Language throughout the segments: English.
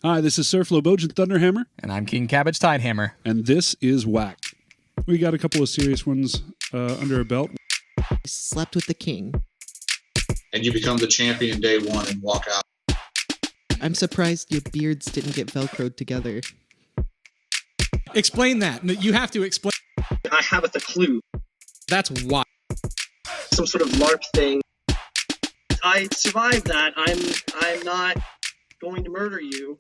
Hi, this is Sir Flobojan Thunderhammer. And I'm King Cabbage Tidehammer. And this is WAK. We got a couple of serious ones under our belt. Slept with the king. And you become the champion day one and walk out. I'm surprised your beards didn't get Velcroed together. Explain that. You have to explain. I haven't a clue. That's why. Some sort of LARP thing. I survived that. I'm not going to murder you.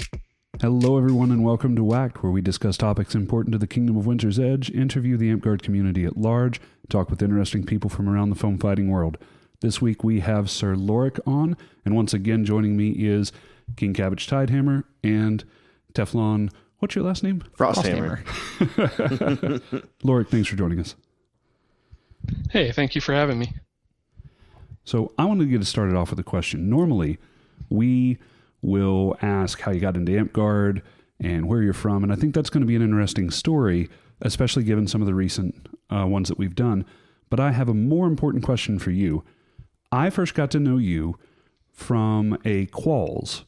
Hello, everyone, and welcome to WAK, where we discuss topics important to the Kingdom of Winter's Edge, interview the Amtgard community at large, talk with interesting people from around the foam fighting world. This week we have Sir Loric on, and once again joining me is King Cabbage Tidehammer and Teflon. What's your last name? Frosthammer. Loric, thanks for joining us. Hey, thank you for having me. So I wanted to get us started off with a question. Normally, we will ask how you got into Amtgard and where you're from, and I think that's going to be an interesting story, especially given some of the recent ones that we've done. But I have a more important question for you. I first got to know you from a Qualls,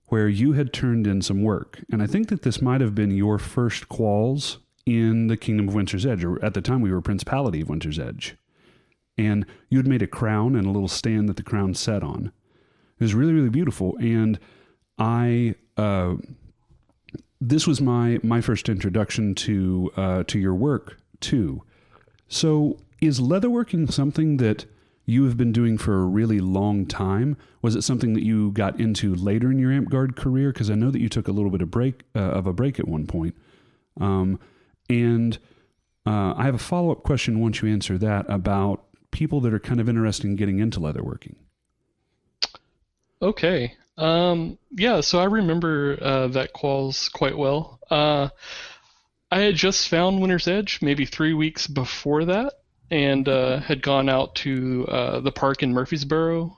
where you had turned in some work, and I think that this might have been your first Qualls in the Kingdom of Winter's Edge, or at the time we were Principality of Winter's Edge. And you had made a crown and a little stand that the crown sat on. It was really, really beautiful, and this was my first introduction to your work too. So is leatherworking something that you have been doing for a really long time? Was it something that you got into later in your Amtgard career? Because I know that you took a little bit of a break at one point. And I have a follow-up question once you answer that about people that are kind of interested in getting into leatherworking. Okay. Yeah, so I remember that Qualls quite well. I had just found Winter's Edge maybe 3 weeks before that, and had gone out to the park in Murfreesboro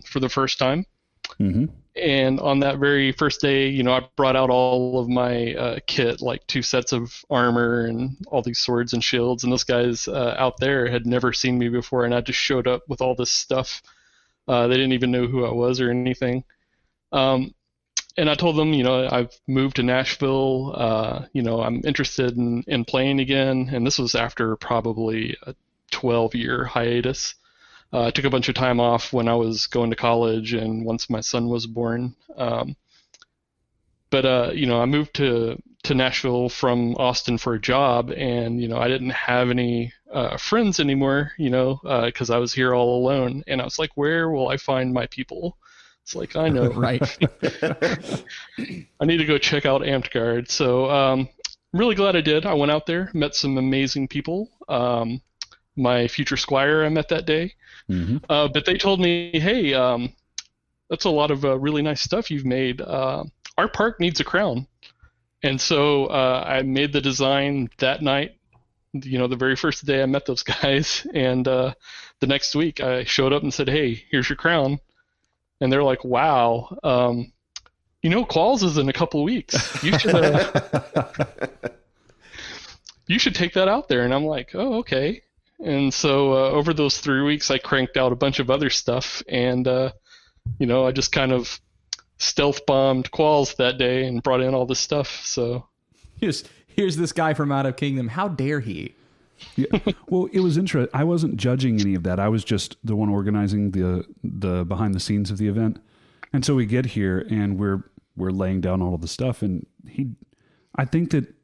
for the first time. Mm-hmm. And on that very first day, I brought out all of my kit, like 2 sets of armor and all these swords and shields. And those guys out there had never seen me before, and I just showed up with all this stuff. They didn't even know who I was or anything. And I told them, I've moved to Nashville. I'm interested in playing again. And this was after probably a 12-year hiatus. I took a bunch of time off when I was going to college and once my son was born. But I moved to Nashville from Austin for a job, and, I didn't have any friends anymore, because I was here all alone. And I was like, where will I find my people? It's like, I know. Right. I need to go check out Amtgard. So I'm really glad I did. I went out there, met some amazing people. My future squire I met that day. Mm-hmm. But they told me, hey, that's a lot of really nice stuff you've made. Our park needs a crown. And so I made the design that night, the very first day I met those guys. And the next week I showed up and said, hey, here's your crown. And they're like, wow, Qualls is in a couple of weeks. You should take that out there. And I'm like, oh, okay. And so over those 3 weeks, I cranked out a bunch of other stuff. And, I just kind of stealth bombed Qualls that day and brought in all this stuff. So here's this guy from out of Kingdom. How dare he? Yeah. Well, it was interesting. I wasn't judging any of that. I was just the one organizing the behind the scenes of the event. And so we get here and we're laying down all of the stuff. And I think that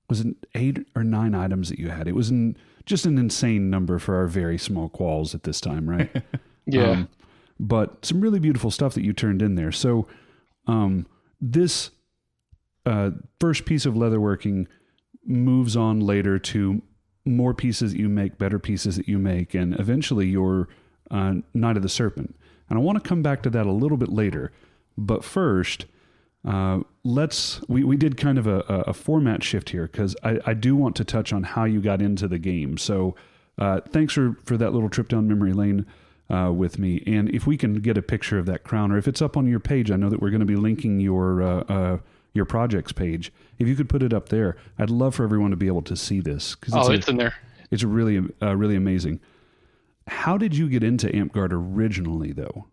was 8 or 9 items that you had. It was just an insane number for our very small Qualls at this time, right? Yeah. But some really beautiful stuff that you turned in there. So this first piece of leatherworking moves on later to more pieces that you make, better pieces that you make, and eventually your Knight of the Serpent. And I want to come back to that a little bit later. But first, we did kind of a format shift here, because I do want to touch on how you got into the game. So thanks for that little trip down memory lane with me. And if we can get a picture of that crown, or if it's up on your page, I know that we're going to be linking your projects page. If you could put it up there, I'd love for everyone to be able to see this. It's in there. It's really, really amazing. How did you get into Amtgard originally, though?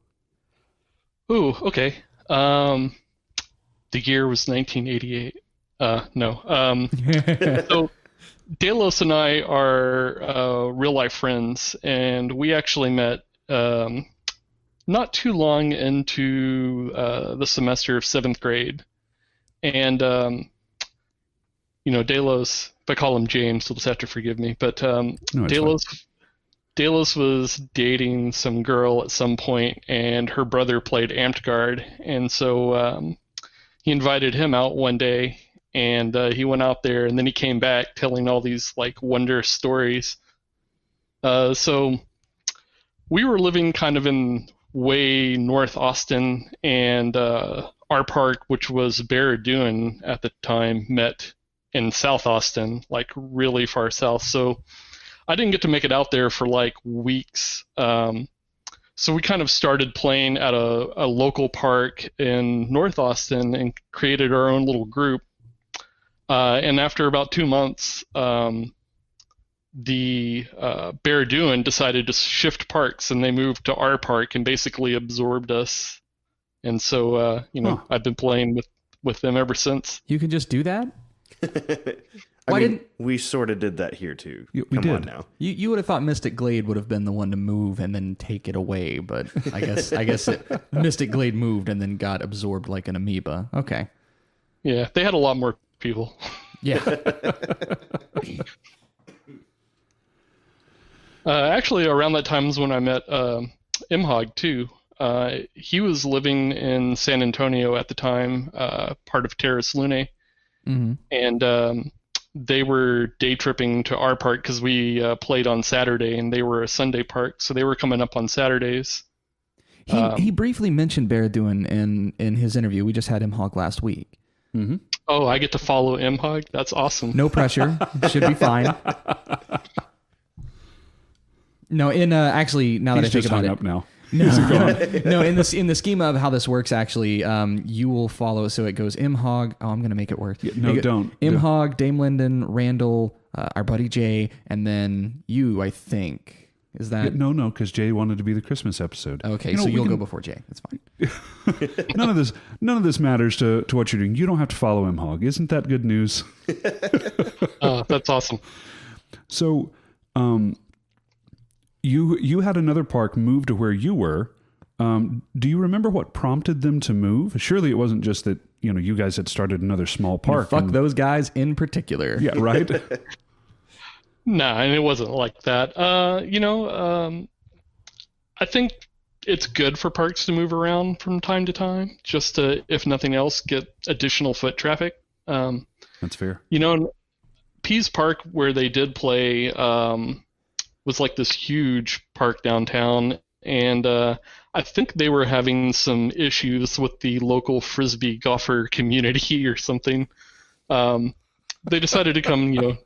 Ooh, okay. the year was 1988. No. So Delos and I are real life friends, and we actually met not too long into the semester of 7th grade. And, Delos, if I call him James, you'll just have to forgive me. But Delos was dating some girl at some point, and her brother played Amped Guard. And so he invited him out one day, and he went out there, and then he came back telling all these like wondrous stories. So we were living kind of in way North Austin, and our park, which was Paragon at the time, met in South Austin, like really far south. So I didn't get to make it out there for like weeks. So we kind of started playing at a local park in North Austin and created our own little group. And after about 2 months, the Paragon decided to shift parks, and they moved to our park and basically absorbed us. And so, I've been playing with them ever since. You can just do that? We sort of did that here too. We Come did. on now. You would have thought Mystic Glade would have been the one to move and then take it away, but I guess Mystic Glade moved and then got absorbed like an amoeba. Okay. Yeah, they had a lot more people. Yeah. Actually, around that time is when I met Imhog too. He was living in San Antonio at the time, part of Terrace Lune, and they were day tripping to our park because we played on Saturday, and they were a Sunday park, so they were coming up on Saturdays. He briefly mentioned Paragon in his interview. We just had Imhog last week. Mm-hmm. Oh, I get to follow Imhog? That's awesome. No pressure. Should be fine. No, actually, now that I think about it, up now. No, in the schema of how this works, actually, you will follow. So it goes Imhog. Oh, I'm going to make it work. Don't. Imhog, Dame Linden, Randall, our buddy Jay, and then you. I think is that No, because Jay wanted to be the Christmas episode. okay? So you'll go before Jay. That's fine. None of this matters to what you're doing. You don't have to follow Imhog. Isn't that good news? That's awesome. So, you had another park move to where you were. Do you remember what prompted them to move? Surely it wasn't just that you guys had started another small park. Fuck those guys in particular. Yeah, right. Nah, and it wasn't like that. I think it's good for parks to move around from time to time, just to, if nothing else, get additional foot traffic. That's fair. Pease Park, where they did play, was like this huge park downtown, and I think they were having some issues with the local frisbee golfer community or something. They decided to come,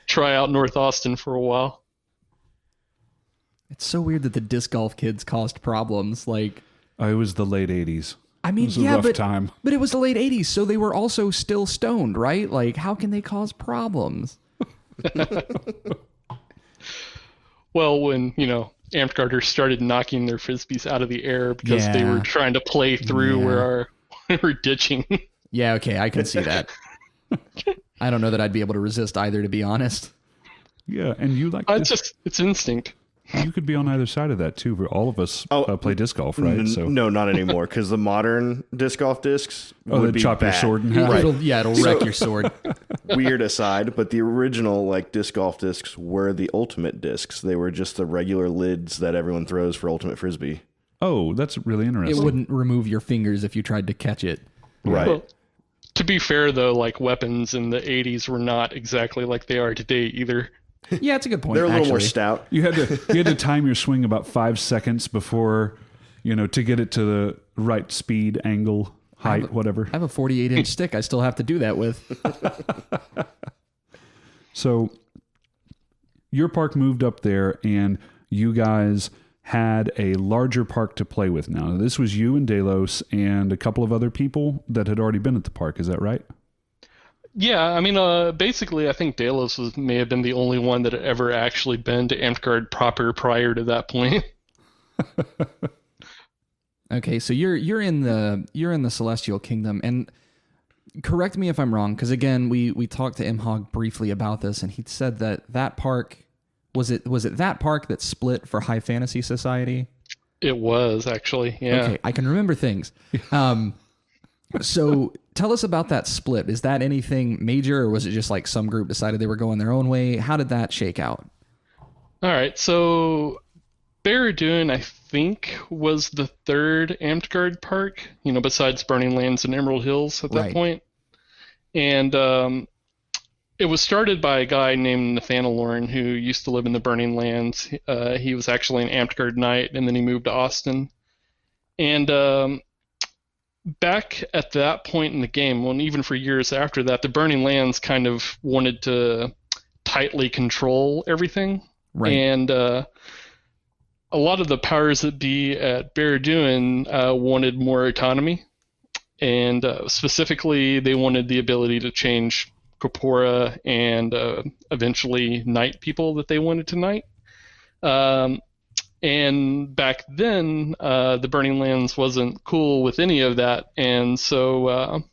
try out North Austin for a while. It's so weird that the disc golf kids caused problems. Like, It was the late 80s. I mean, It was a rough time. But it was the late 80s, so they were also still stoned, right? Like, how can they cause problems? Well, when, Amped Guarders started knocking their frisbees out of the air because they were trying to play through where we were ditching. Yeah, okay, I can see that. I don't know that I'd be able to resist either, to be honest. Yeah, and you like it's instinct. You could be on either side of that too. Where all of us play disc golf, right? No, not anymore, because the modern disc golf discs would be chop your bad. sword in half. It'll wreck your sword. Weird aside, but the original disc golf discs were the ultimate discs. They were just the regular lids that everyone throws for ultimate frisbee. Oh, that's really interesting. It wouldn't remove your fingers if you tried to catch it. Right. Well, to be fair, though, weapons in the 80s were not exactly like they are today either. Yeah, it's a good point. They're a little more actually. stout. You had to time your swing about 5 seconds before, to get it to the right speed, angle, height, whatever. I have a 48-inch stick I still have to do that with. So your park moved up there, and you guys had a larger park to play with. Now, this was you and Delos and a couple of other people that had already been at the park. Is that right? Yeah, I mean, basically, I think Delos may have been the only one that had ever actually been to Amped Guard proper prior to that point. Okay, so you're in the Celestial Kingdom, and correct me if I'm wrong, because again, we talked to Imhog briefly about this, and he said that park was it that park that split for High Fantasy Society? It was actually, yeah. Okay, I can remember things. So tell us about that split. Is that anything major, or was it just like some group decided they were going their own way? How did that shake out? All right, so Paragon, I think, was the third Amped Guard park, besides Burning Lands and Emerald Hills at that point. And it was started by a guy named Nathaniel Lauren who used to live in the Burning Lands. He was actually an Amped Guard knight, and then he moved to Austin. And back at that point in the game, well, and even for years after that, the Burning Lands kind of wanted to tightly control everything. Right. And a lot of the powers that be at Paragon wanted more autonomy. And specifically, they wanted the ability to change corpora and eventually knight people that they wanted to knight. And back then, the Burning Lands wasn't cool with any of that. And so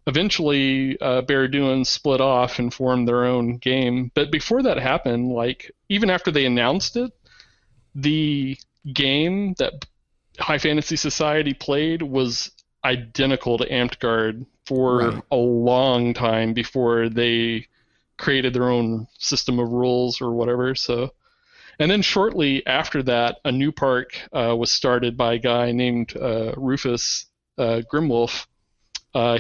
eventually, Paragon split off and formed their own game. But before that happened, like even after they announced it, the game that High Fantasy Society played was identical to Amped Guard for a long time before they created their own system of rules or whatever. So, and then shortly after that, a new park was started by a guy named Rufus Grimwolf.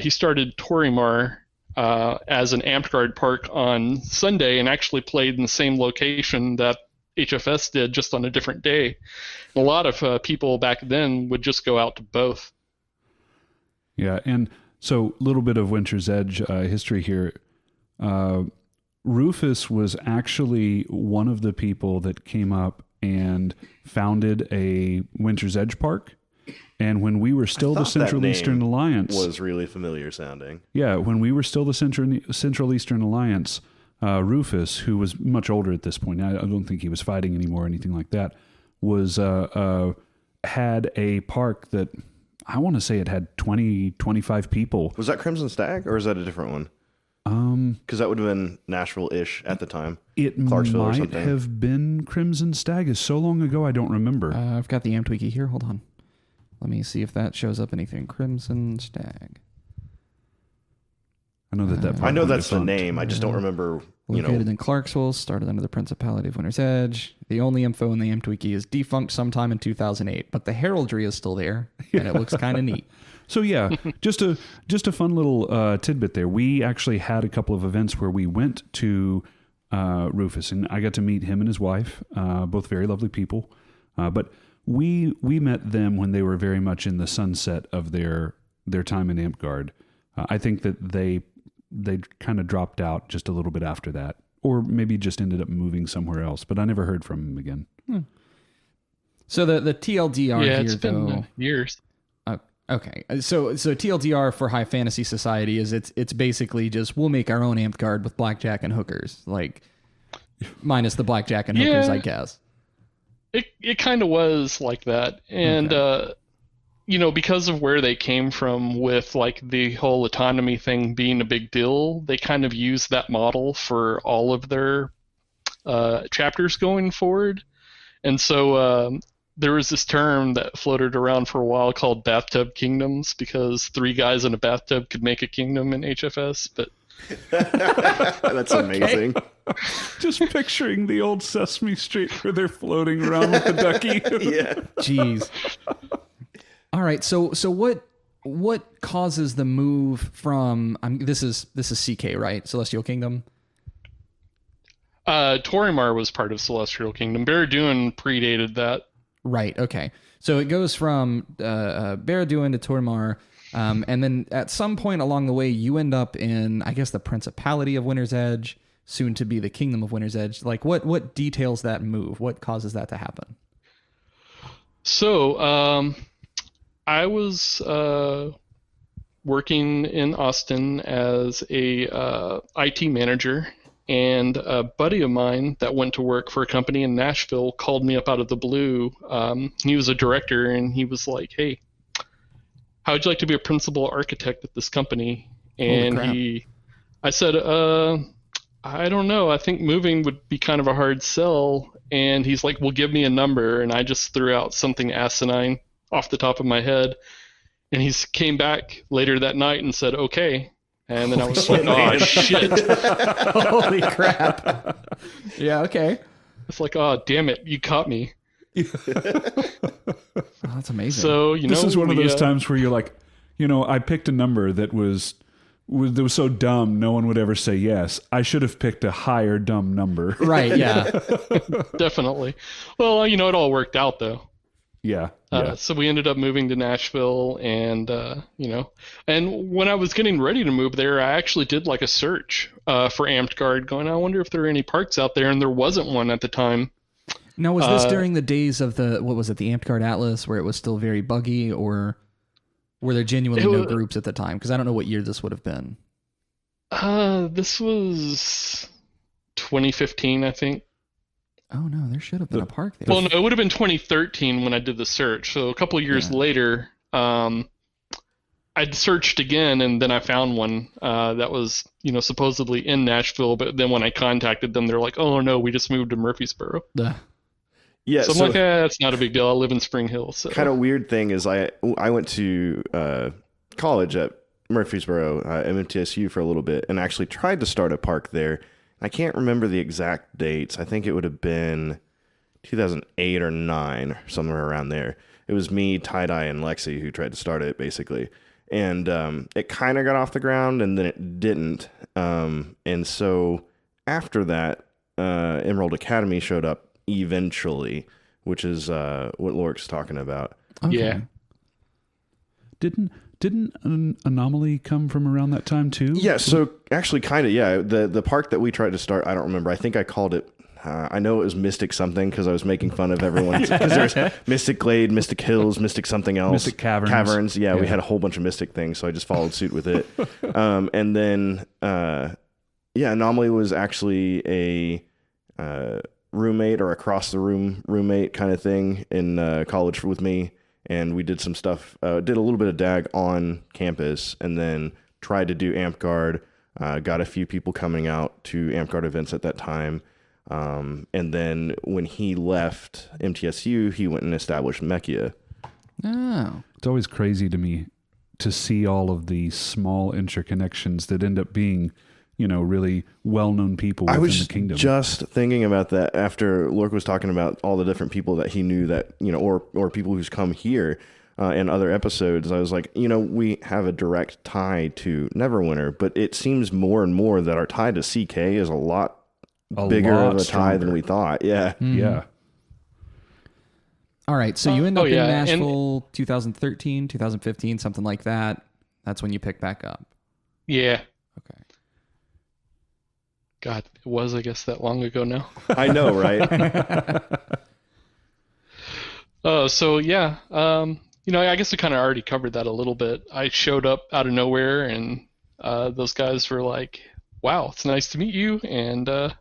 He started Torimar as an Amped Guard park on Sunday and actually played in the same location that HFS did, just on a different day. A lot of people back then would just go out to both. Yeah, and so a little bit of Winter's Edge history here. Rufus was actually one of the people that came up and founded a Winter's Edge park. And when we were still the Central Eastern Alliance, was really familiar sounding. Yeah, when we were still the Central Eastern Alliance, Rufus, who was much older at this point, I don't think he was fighting anymore or anything like that, was had a park that I want to say it had 20, 25 people. Was that Crimson Stag, or is that a different one? Because that would have been Nashville-ish at the time. It Clarksville or might something. have been Crimson Stag. It's so long ago, I don't remember. I've got the Amped Wiki here. Hold on. Let me see if that shows up anything. Crimson Stag. I know that I know that's the name. I just don't remember. Located in Clarksville, started under the Principality of Winter's Edge. The only info in the Amped Wiki is defunct sometime in 2008, but the heraldry is still there, and it looks kind of neat. So yeah, just a fun little tidbit there. We actually had a couple of events where we went to Rufus, and I got to meet him and his wife, both very lovely people. But we met them when they were very much in the sunset of their time in Amped Guard. I think that they kind of dropped out just a little bit after that, or maybe just ended up moving somewhere else. But I never heard from them again. So the TLDR yeah, here, it's been though, years. Okay, so TLDR for High Fantasy Society is it's basically just we'll make our own Amped Guard with blackjack and hookers, like minus the blackjack and hookers, I guess. It kind of was like that, and because of where they came from with like the whole autonomy thing being a big deal, they kind of used that model for all of their chapters going forward, and so. There was this term that floated around for a while called bathtub kingdoms, because 3 guys in a bathtub could make a kingdom in HFS. But that's amazing. Just picturing the old Sesame Street where they're floating around with the ducky. Yeah. Jeez. All right. So what causes the move from? This is CK, right? Celestial Kingdom. Torimar was part of Celestial Kingdom. Paragon predated that. Right. Okay. So it goes from Paragon to Torimar, and then at some point along the way, you end up in, I guess, the Principality of Winter's Edge, soon to be the Kingdom of Winter's Edge. Like, what details that move? What causes that to happen? So, I was working in Austin as a IT manager, and a buddy of mine that went to work for a company in Nashville called me up out of the blue. He was a director, and he was like, "Hey, how would you like to be a principal architect at this company?" And I said, I don't know. I think moving would be kind of a hard sell. And he's like, "Well, give me a number." And I just threw out something asinine off the top of my head. And he came back later that night and said, "Okay." And then I was like, "Oh, shit." Holy crap. Yeah, okay. It's like, "Oh, damn it. You caught me." Oh, that's amazing. So, This is one of those times where you're like, I picked a number that was so dumb no one would ever say yes. I should have picked a higher dumb number. Right, yeah. Definitely. Well, it all worked out, though. Yeah. So we ended up moving to Nashville, and and when I was getting ready to move there, I actually did like a search for Amped Guard, going, I wonder if there are any parks out there, and there wasn't one at the time. Now, was this during the days of the Amped Guard Atlas, where it was still very buggy, or were there genuinely no groups at the time? Because I don't know what year this would have been. This was 2015, I think. Oh no, there should have been a park there. Well, no, it would have been 2013 when I did the search. So a couple of years later, I searched again, and then I found one that was, supposedly in Nashville. But then when I contacted them, they're like, "Oh no, we just moved to Murfreesboro." Yeah, so I'm like, it's not a big deal. I live in Spring Hill. So kind of weird thing is I went to college at Murfreesboro, MTSU for a little bit, and actually tried to start a park there. I can't remember the exact dates. I think it would have been 2008 or 9, somewhere around there. It was me, Tie-Dye, and Lexi who tried to start it, basically. And it kind of got off the ground, and then it didn't. And so after that, Emerald Academy showed up eventually, which is what Loric's talking about. Okay. Yeah. Didn't an Anomaly come from around that time too? Yeah, so actually kind of, yeah. The park that we tried to start, I don't remember. I think I called it, I know it was Mystic something because I was making fun of everyone. Because there's Mystic Glade, Mystic Hills, Mystic something else. Mystic Caverns. Yeah, we had a whole bunch of Mystic things, so I just followed suit with it. And then, Anomaly was actually a roommate or across the room roommate kind of thing in college with me. And we did some stuff, did a little bit of DAG on campus, and then tried to do Amped Guard, got a few people coming out to Amped Guard events at that time. And then when he left MTSU, he went and established Mechia. Oh. It's always crazy to me to see all of the small interconnections that end up being, really well-known people within the kingdom. Just thinking about that after Lorc was talking about all the different people that he knew that, or people who's come here in other episodes. I was like, we have a direct tie to Neverwinter, but it seems more and more that our tie to CK is a lot bigger of a tie than we thought. Yeah. Mm. Yeah. All right. So you end up in Nashville 2013, 2015, something like that. That's when you pick back up. Yeah. Okay. God, it was, I guess, that long ago now. I know, right? So yeah, I guess I kind of already covered that a little bit. I showed up out of nowhere, and those guys were like, "Wow, it's nice to meet you." And I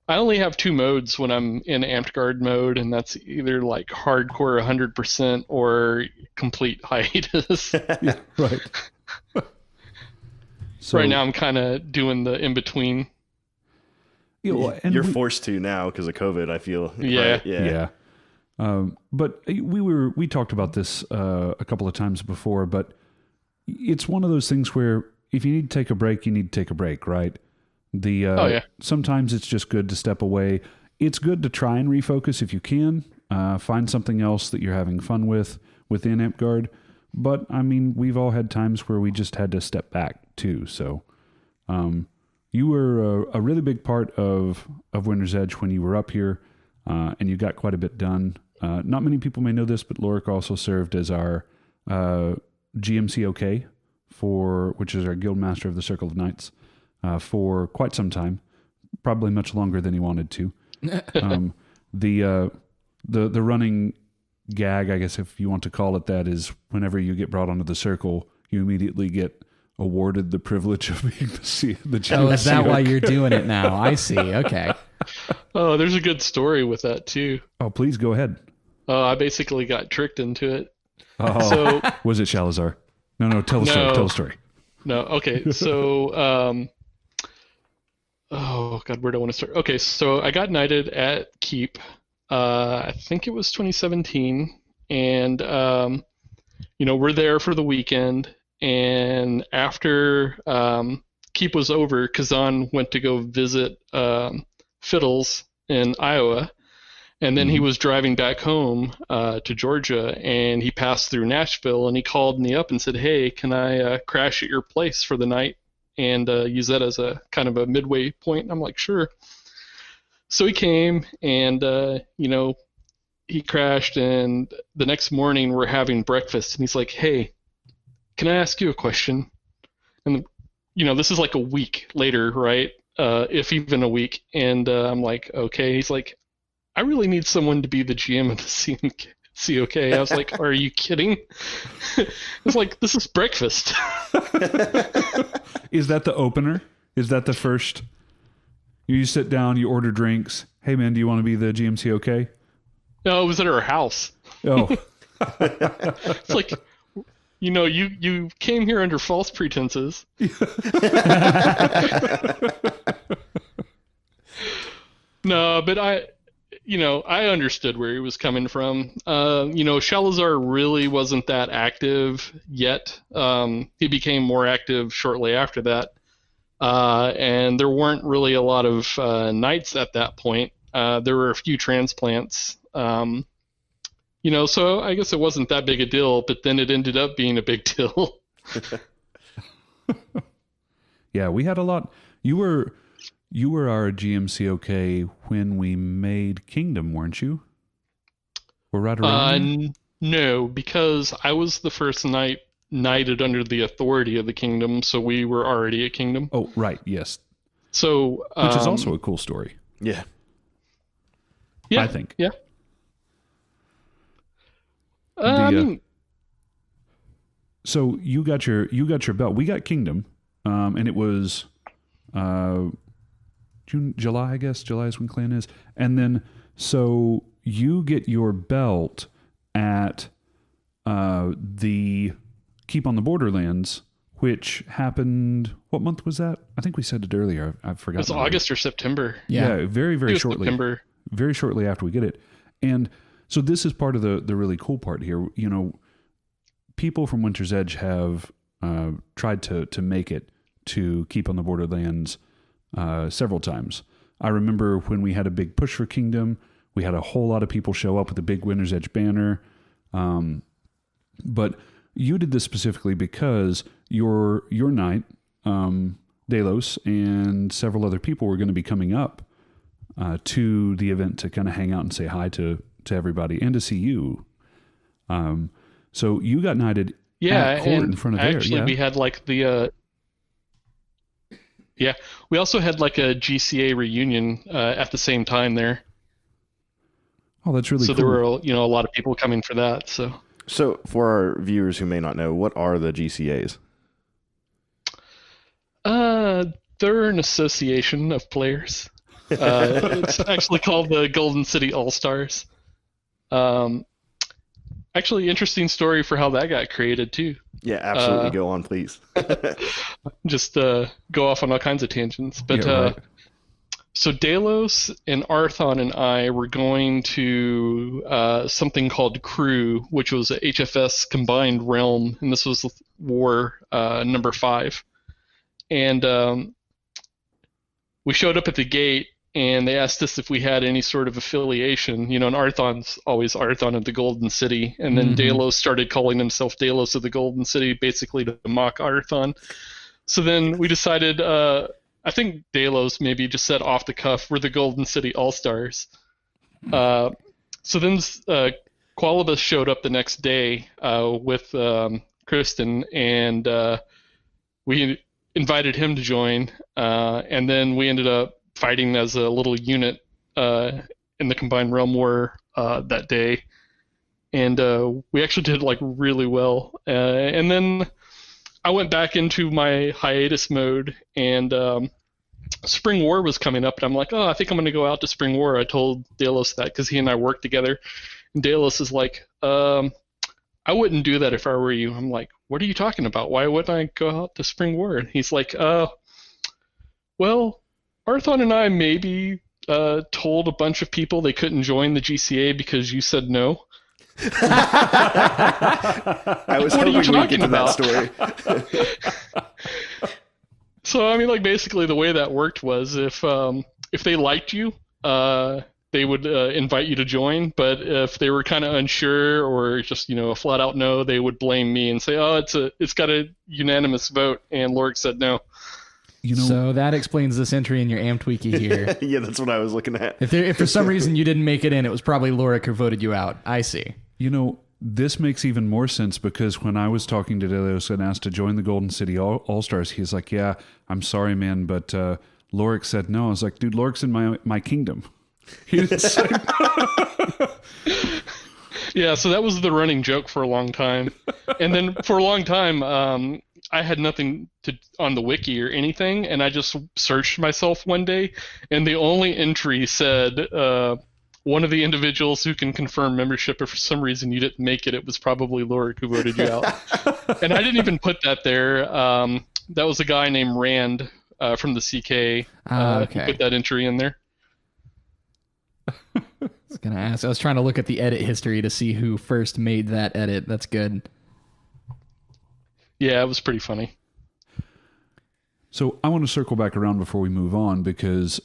only have 2 modes when I'm in Amped Guard mode, and that's either like hardcore 100% or complete hiatus. Yeah, right. So, right now, I'm kind of doing the in between. You're forced to now because of COVID, I feel. Yeah. Right? Yeah. But we talked about this a couple of times before, but it's one of those things where if you need to take a break, you need to take a break, right? Sometimes it's just good to step away. It's good to try and refocus if you can. Find something else that you're having fun with within Amped Guard. But I mean, we've all had times where we just had to step back too. So, you were a really big part of Winter's Edge when you were up here, and you got quite a bit done. Not many people may know this, but Loric also served as our GMCoK which is our Guild Master of the Circle of Knights, for quite some time, probably much longer than he wanted to. The running gag, I guess if you want to call it that, is whenever you get brought onto the circle, you immediately get awarded the privilege of being the GMCoK. Oh, is that why you're doing it now? I see. Okay. Oh, there's a good story with that too. Oh, please go ahead. I basically got tricked into it. Oh, So was it Shalazar? No, tell the story. No. Tell the story. no, okay. So oh God, where do I want to start? Okay, so I got knighted at Keep. I think it was 2017, and we're there for the weekend. And after Keep was over, Kazan went to go visit Fiddles in Iowa, and then he was driving back home to Georgia, and he passed through Nashville, and he called me up and said, "Hey, can I crash at your place for the night and use that as a kind of a midway point?" And I'm like, "Sure." So he came, and he crashed, and the next morning we're having breakfast, and he's like, "Hey, can I ask you a question?" And this is like a week later, right? If even a week. And I'm like, "Okay." He's like, "I really need someone to be the GM of the CMCoK." I was like, "Are you kidding?" It's like, this is breakfast. Is that the opener? Is that the first? You sit down, you order drinks. "Hey man, do you want to be the GMCoK?" No, it was at our house. Oh, It's like, you came here under false pretenses. No, but I understood where he was coming from. Shalazar really wasn't that active yet. He became more active shortly after that. And there weren't really a lot of knights at that point. There were a few transplants. So I guess it wasn't that big a deal, but then it ended up being a big deal. yeah, we had a lot. You were our GMCoK when we made Kingdom, weren't you? We're right around there? No, because I was the first knighted under the authority of the kingdom, so we were already a kingdom. Oh, right, yes. So, which is also a cool story. Yeah. Yeah, I think. Yeah. I mean, so you got your belt. We got Kingdom, and it was July, I guess. July is when Clan is, and then so you get your belt at the Keep on the Borderlands, which happened. What month was that? I think we said it earlier. I've forgotten. it was August or September. Yeah, very It was shortly. September. Very shortly after we get it, and so this is part of the really cool part here. People from Winter's Edge have tried to make it to Keep on the Borderlands several times. I remember when we had a big push for Kingdom, we had a whole lot of people show up with a big Winter's Edge banner. But you did this specifically because your knight, Delos, and several other people were going to be coming up to the event to kind of hang out and say hi to everybody and to see you. So you got knighted at court in front of there. Actually, we had like the we also had like a GCA reunion at the same time there. Oh, that's really so cool. there were a lot of people coming for that. So for our viewers who may not know, what are the GCAs? They're an association of players. It's actually called the Golden City Allstars. Actually, interesting story for how that got created too. Yeah, absolutely. Go on, please. Just go off on all kinds of tangents. But right. So Delos and Arthon and I were going to something called Crew, which was a HFS combined realm, and this was war number 5. And we showed up at the gate, and they asked us if we had any sort of affiliation. And Arthon's always Arthon of the Golden City, and then Delos started calling himself Delos of the Golden City, basically to mock Arthon. So then we decided, I think Delos maybe just said off the cuff, we're the Golden City Allstars. So then Qualibus showed up the next day with Kristen, and we invited him to join, and then we ended up fighting as a little unit in the Combined Realm War that day, and we actually did like really well. And then I went back into my hiatus mode, and Spring War was coming up, and I'm like, oh, I think I'm going to go out to Spring War. I told Delos that because he and I worked together. And Delos is like, I wouldn't do that if I were you. I'm like, what are you talking about? Why wouldn't I go out to Spring War? And he's like, well, Arthon and I maybe told a bunch of people they couldn't join the GCA because you said no. I was What are you hoping we'd get talking to about? that story. So, I mean, like, basically the way that worked was if they liked you, they would invite you to join. But if they were kind of unsure or just, a flat out no, they would blame me and say, oh, it's got a unanimous vote. And Loric said no. So that explains this entry in your Amped Wiki here. Yeah, that's what I was looking at. If for some reason you didn't make it in, it was probably Loric who voted you out. I see. This makes even more sense because when I was talking to Delos and asked to join the Golden City Allstars, he's like, yeah, I'm sorry, man, but Loric said no. I was like, dude, Loric's in my kingdom. He didn't say no. Yeah, so that was the running joke for a long time. And then for a long time, I had nothing on the wiki or anything, and I just searched myself one day, and the only entry said, one of the individuals who can confirm membership, if for some reason you didn't make it, it was probably Loric who voted you out. And I didn't even put that there. That was a guy named Rand from the CK who put that entry in there. I was going to ask. I was trying to look at the edit history to see who first made that edit. That's good. Yeah, it was pretty funny. So I want to circle back around before we move on because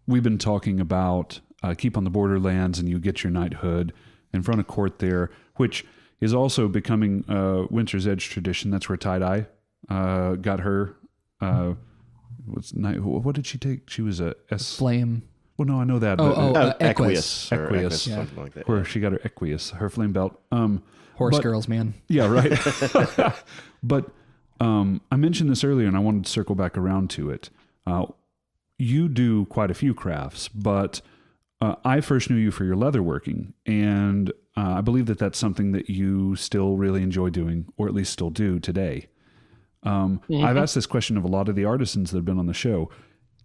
we've been talking about keep on the borderlands and you get your knighthood in front of court there, which is also becoming Winter's Edge tradition. That's where Tie-Dye got her. What did she take? She was a Flame. Well, no, I know that. Equus. Equus, yeah. Something like that. Where she got her Equus, her flame belt. Horse girls, man. Yeah, right. But I mentioned this earlier, and I wanted to circle back around to it. You do quite a few crafts, but I first knew you for your leatherworking, and I believe that that's something that you still really enjoy doing, or at least still do today. I've asked this question of a lot of the artisans that have been on the show.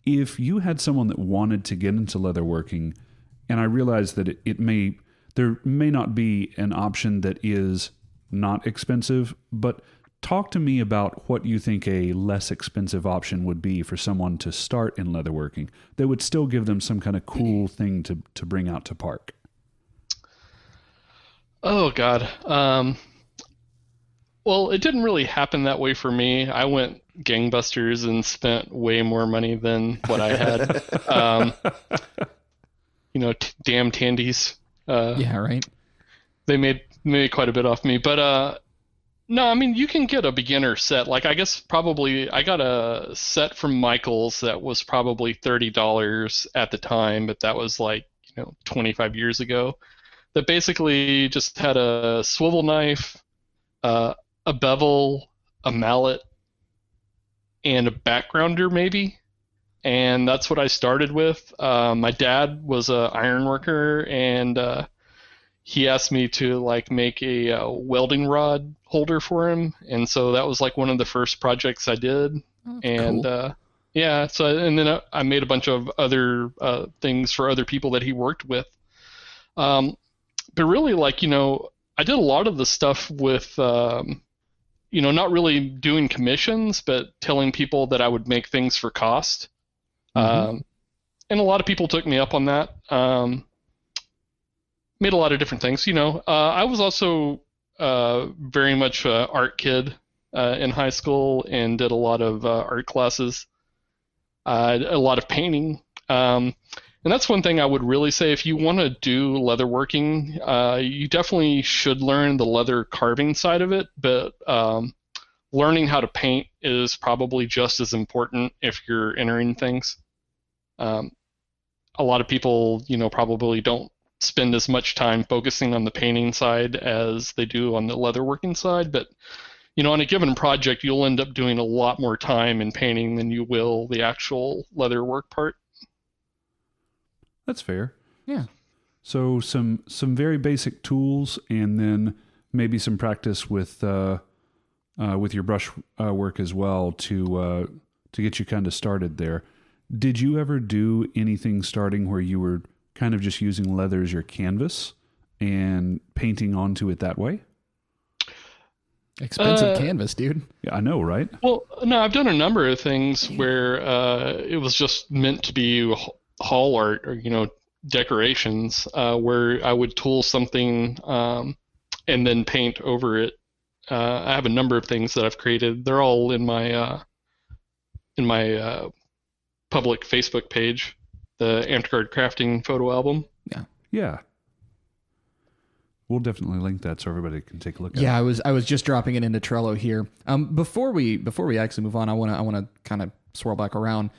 If you had someone that wanted to get into leatherworking, and I realize that there may not be an option that is not expensive, but talk to me about what you think a less expensive option would be for someone to start in leatherworking that would still give them some kind of cool thing to bring out to park. Oh, God. Well, it didn't really happen that way for me. I went gangbusters and spent way more money than what I had. Damn Tandies. Yeah, right. They made quite a bit off me. But no, I mean, you can get a beginner set. Like, I guess probably I got a set from Michael's that was probably $30 at the time, but that was 25 years ago. That basically just had a swivel knife, a bevel, a mallet, and a backgrounder maybe. And that's what I started with. My dad was an iron worker, and he asked me to make a welding rod holder for him. And so that was one of the first projects I did. Oh, and cool. yeah, so and then I made a bunch of other things for other people that he worked with. But really, I did a lot of the stuff with not really doing commissions, but telling people that I would make things for cost. And a lot of people took me up on that. Made a lot of different things. I was also very much an art kid in high school and did a lot of art classes, a lot of painting. And that's one thing I would really say. If you want to do leatherworking, you definitely should learn the leather carving side of it, but learning how to paint is probably just as important if you're entering things. A lot of people, probably don't spend as much time focusing on the painting side as they do on the leatherworking side, but on a given project, you'll end up doing a lot more time in painting than you will the actual leatherwork part. That's fair. Yeah. So some very basic tools, and then maybe some practice with with your brush work as well to get you kind of started there. Did you ever do anything starting where you were kind of just using leather as your canvas and painting onto it that way? Expensive canvas, dude. Yeah, I know, right? Well, no, I've done a number of things where it was just meant to be hall art or, decorations, where I would tool something and then paint over it. I have a number of things that I've created. They're all in my public Facebook page, the Amped Guard Crafting photo album. Yeah. We'll definitely link that so everybody can take a look at it. Yeah, I was just dropping it into Trello here. Before we actually move on, I want to kind of swirl back around.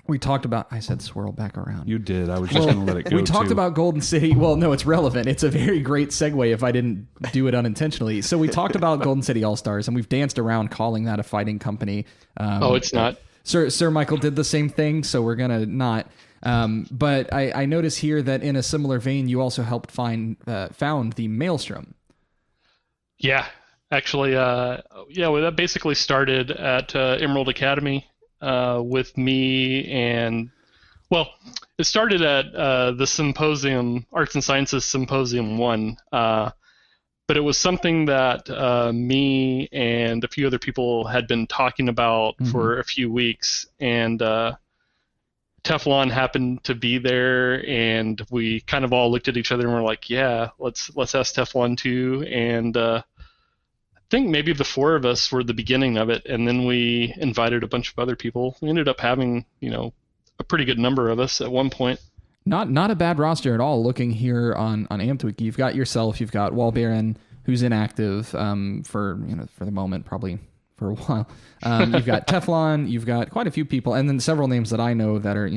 We talked about. I said swirl back around. You did. I was just going to let it go. We talked too. about Golden City. Well, no, it's relevant. It's a very great segue if I didn't do it unintentionally. So we talked about Golden City Allstars, and we've danced around calling that a fighting company. It's not. Sir Michael did the same thing, so we're gonna not. But I notice here that in a similar vein, you also helped found the Maelstrom. Yeah, actually, well, that basically started at Emerald Academy with me and, well, it started at the Symposium, Arts and Sciences Symposium 1, but it was something that me and a few other people had been talking about for a few weeks, and Teflon happened to be there, and we kind of all looked at each other and were like, yeah, let's ask Teflon too. And I think maybe the four of us were the beginning of it, and then we invited a bunch of other people. We ended up having, a pretty good number of us at one point. Not a bad roster at all. Looking here on Amped, you've got yourself, you've got Walbaron, who's inactive for the moment, probably for a while. You've got Teflon, you've got quite a few people, and then several names that I know that are,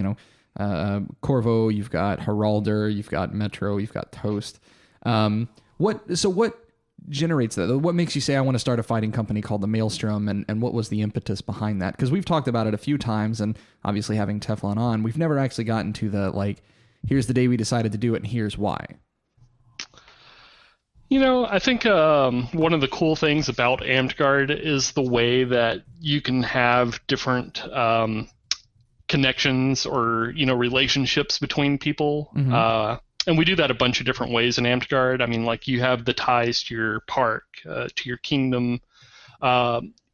Corvo, you've got Heralder, you've got Metro, you've got Toast. What generates that? What makes you say I want to start a fighting company called the Maelstrom, and what was the impetus behind that? Because we've talked about it a few times, and obviously having Teflon on, we've never actually gotten to the, here's the day we decided to do it, and here's why. I think one of the cool things about Amped Guard is the way that you can have different connections or, relationships between people. And we do that a bunch of different ways in Amped Guard. I mean, you have the ties to your park, to your kingdom,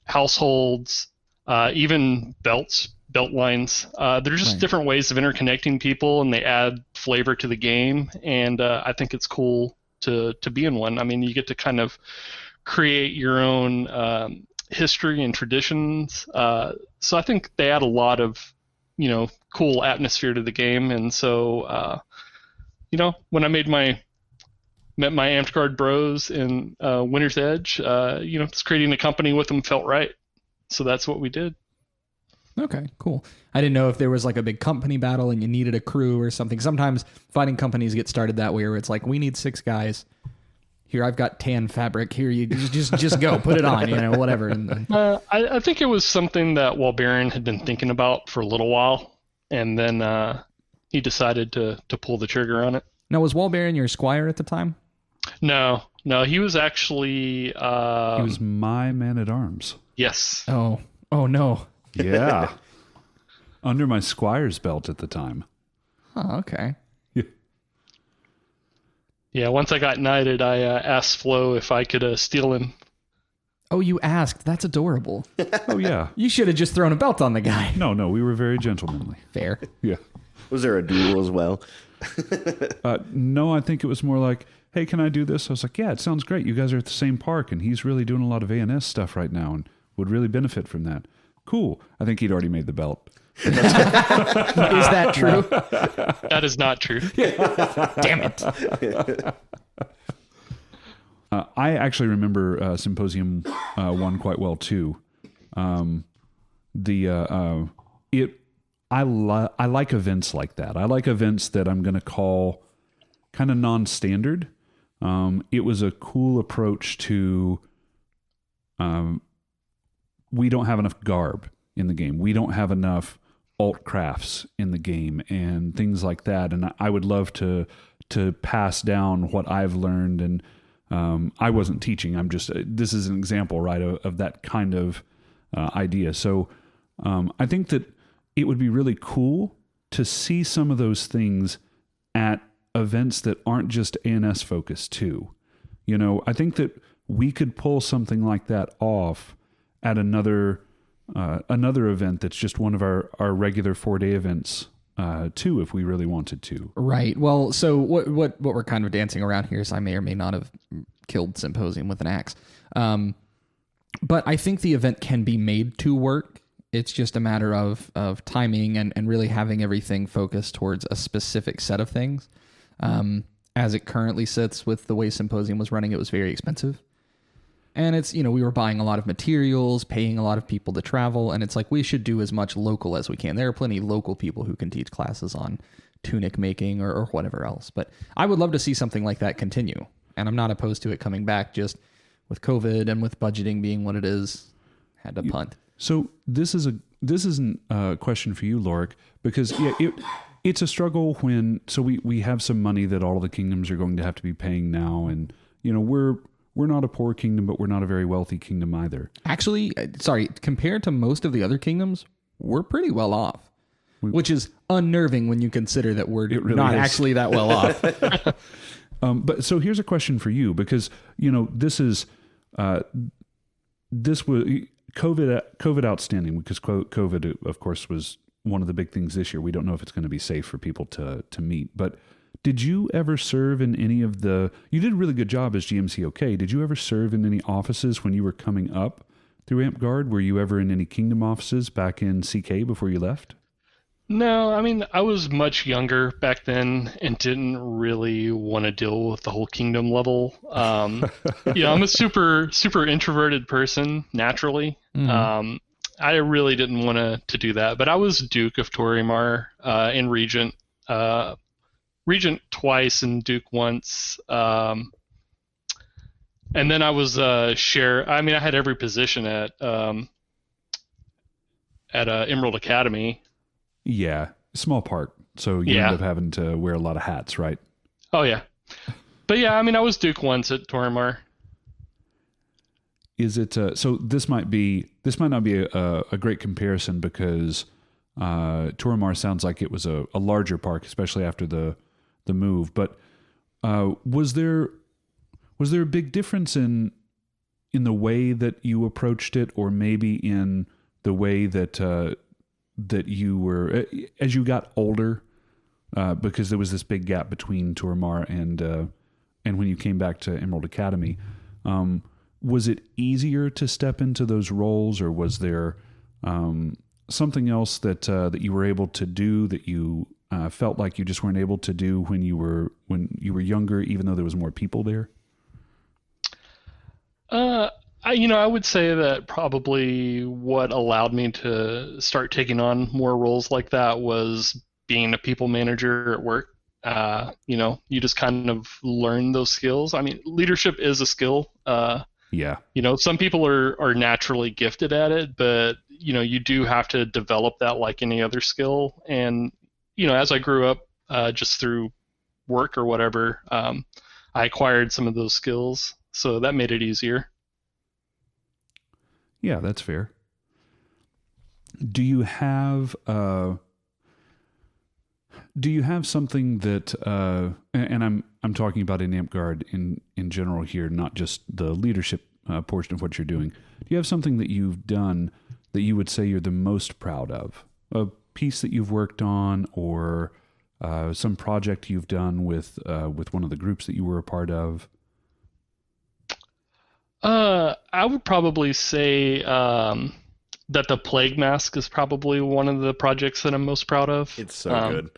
households, even belt lines. They're just different ways of interconnecting people, and they add flavor to the game. And I think it's cool to be in one. I mean, you get to kind of create your own history and traditions. So I think they add a lot of, cool atmosphere to the game. And so, when I met my Amped Guard bros in Winter's Edge, just creating a company with them felt right. So that's what we did. Okay, cool. I didn't know if there was a big company battle and you needed a crew or something. Sometimes fighting companies get started that way, where it's we need 6 guys. Here, I've got tan fabric. Here, you just go, put it on, whatever. And I think it was something that Walbaron had been thinking about for a little while, and then he decided to pull the trigger on it. Now, was Walbaron your squire at the time? No, he was actually... he was my man-at-arms. Yes. Oh no. Yeah. Under my squire's belt at the time. Oh, okay. Yeah, once I got knighted, I asked Flo if I could steal him. Oh, you asked? That's adorable. Oh, yeah. You should have just thrown a belt on the guy. No, we were very gentlemanly. Fair. Yeah. Was there a duel as well? No, I think it was more like, hey, can I do this? I was like, yeah, it sounds great. You guys are at the same park, and he's really doing a lot of ANS stuff right now and would really benefit from that. Cool. I think he'd already made the belt. Is that true? That is not true. Damn it. I actually remember Symposium 1 quite well too. I like events like that. I like events that I'm going to call kind of non-standard. It was a cool approach to. We don't have enough garb in the game. We don't have enough alt crafts in the game and things like that. And I would love to pass down what I've learned and I wasn't teaching. I'm just, this is an example, right, of that kind of idea. So I think that it would be really cool to see some of those things at events that aren't just ANS focused too. You know, I think that we could pull something like that off at another event that's just one of our regular 4-day events too, if we really wanted to. Right. Well, so what we're kind of dancing around here is I may or may not have killed Symposium with an axe. But I think the event can be made to work. It's just a matter of timing and really having everything focused towards a specific set of things. As it currently sits with the way Symposium was running, it was very expensive. And it's, we were buying a lot of materials, paying a lot of people to travel, and it's like we should do as much local as we can. There are plenty of local people who can teach classes on tunic making or whatever else. But I would love to see something like that continue. And I'm not opposed to it coming back, just with COVID and with budgeting being what it is, had to punt. So this isn't a question for you, Loric, because it's a struggle when we have some money that all of the kingdoms are going to have to be paying now, and we're not a poor kingdom, but we're not a very wealthy kingdom either. Actually, compared to most of the other kingdoms, we're pretty well off, which is unnerving when you consider that we're really not is. actually that well off. But so here's a question for you, because this was COVID outstanding, because COVID, of course, was one of the big things this year. We don't know if it's going to be safe for people to meet, but did you ever serve in any of you did a really good job as GMCoK. Did you ever serve in any offices when you were coming up through AmpGuard? Were you ever in any kingdom offices back in CK before you left? No, I mean, I was much younger back then and didn't really want to deal with the whole kingdom level. I'm a super, super introverted person naturally. Mm-hmm. I really didn't want to do that, but I was Duke of Torimar in Regent. Regent twice and Duke once. And then I was share. I mean, I had every position at Emerald Academy. Yeah, small part. So you end up having to wear a lot of hats, right? Oh yeah, but yeah, I mean, I was Duke once at Torimar. Is it so? This might not be a great comparison, because Torimar sounds like it was a larger park, especially after the move. But was there a big difference in the way that you approached it, or maybe in the way that you were as you got older? Because there was this big gap between Torimar and when you came back to Emerald Academy. Was it easier to step into those roles, or was there something else that you were able to do that you felt like you just weren't able to do when you were younger, even though there was more people there? I would say that probably what allowed me to start taking on more roles like that was being a people manager at work. You just kind of learn those skills. I mean, leadership is a skill. Yeah. Some people are naturally gifted at it, but you do have to develop that like any other skill. And as I grew up, just through work or whatever, I acquired some of those skills, so that made it easier. Yeah, that's fair. Do you have something that and I'm talking about in AmpGuard in general here, not just the leadership portion of what you're doing. Do you have something that you've done that you would say you're the most proud of? A piece that you've worked on, or some project you've done with one of the groups that you were a part of? I would probably say that the Plague Mask is probably one of the projects that I'm most proud of. It's so good.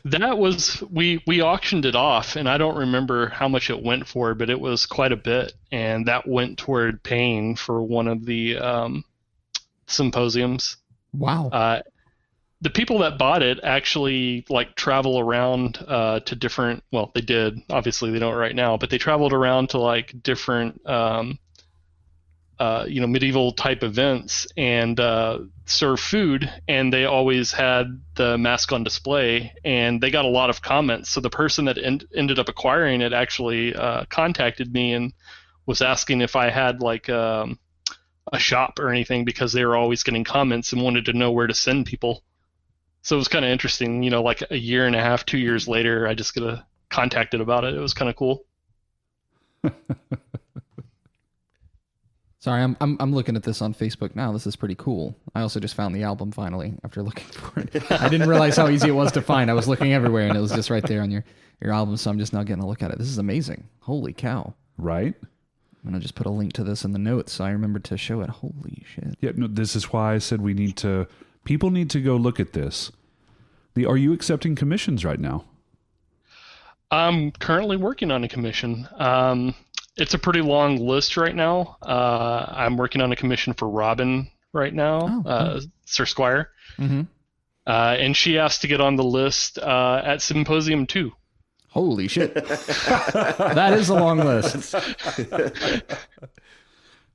That was we auctioned it off, and I don't remember how much it went for, but it was quite a bit, and that went toward paying for one of the symposiums. Wow. The people that bought it actually travel around to different. Well, they did. Obviously, they don't right now, but they traveled around to different medieval type events and serve food, and they always had the mask on display, and they got a lot of comments. So the person that ended up acquiring it actually contacted me and was asking if I had like a shop or anything, because they were always getting comments and wanted to know where to send people. So it was kind of interesting, like a year and a half, 2 years later, I just got contacted about it. It was kind of cool. Sorry, I'm looking at this on Facebook now. This is pretty cool. I also just found the album finally after looking for it. I didn't realize how easy it was to find. I was looking everywhere and it was just right there on your album. So I'm just now getting a look at it. This is amazing. Holy cow. Right? I'm going to just put a link to this in the notes so I remember to show it. Holy shit. Yeah, no, this is why I said people need to go look at this. Are you accepting commissions right now? I'm currently working on a commission. It's a pretty long list right now. I'm working on a commission for Robin right now, Sir Squire. Mm-hmm. And she asked to get on the list at Symposium 2. Holy shit. That is a long list.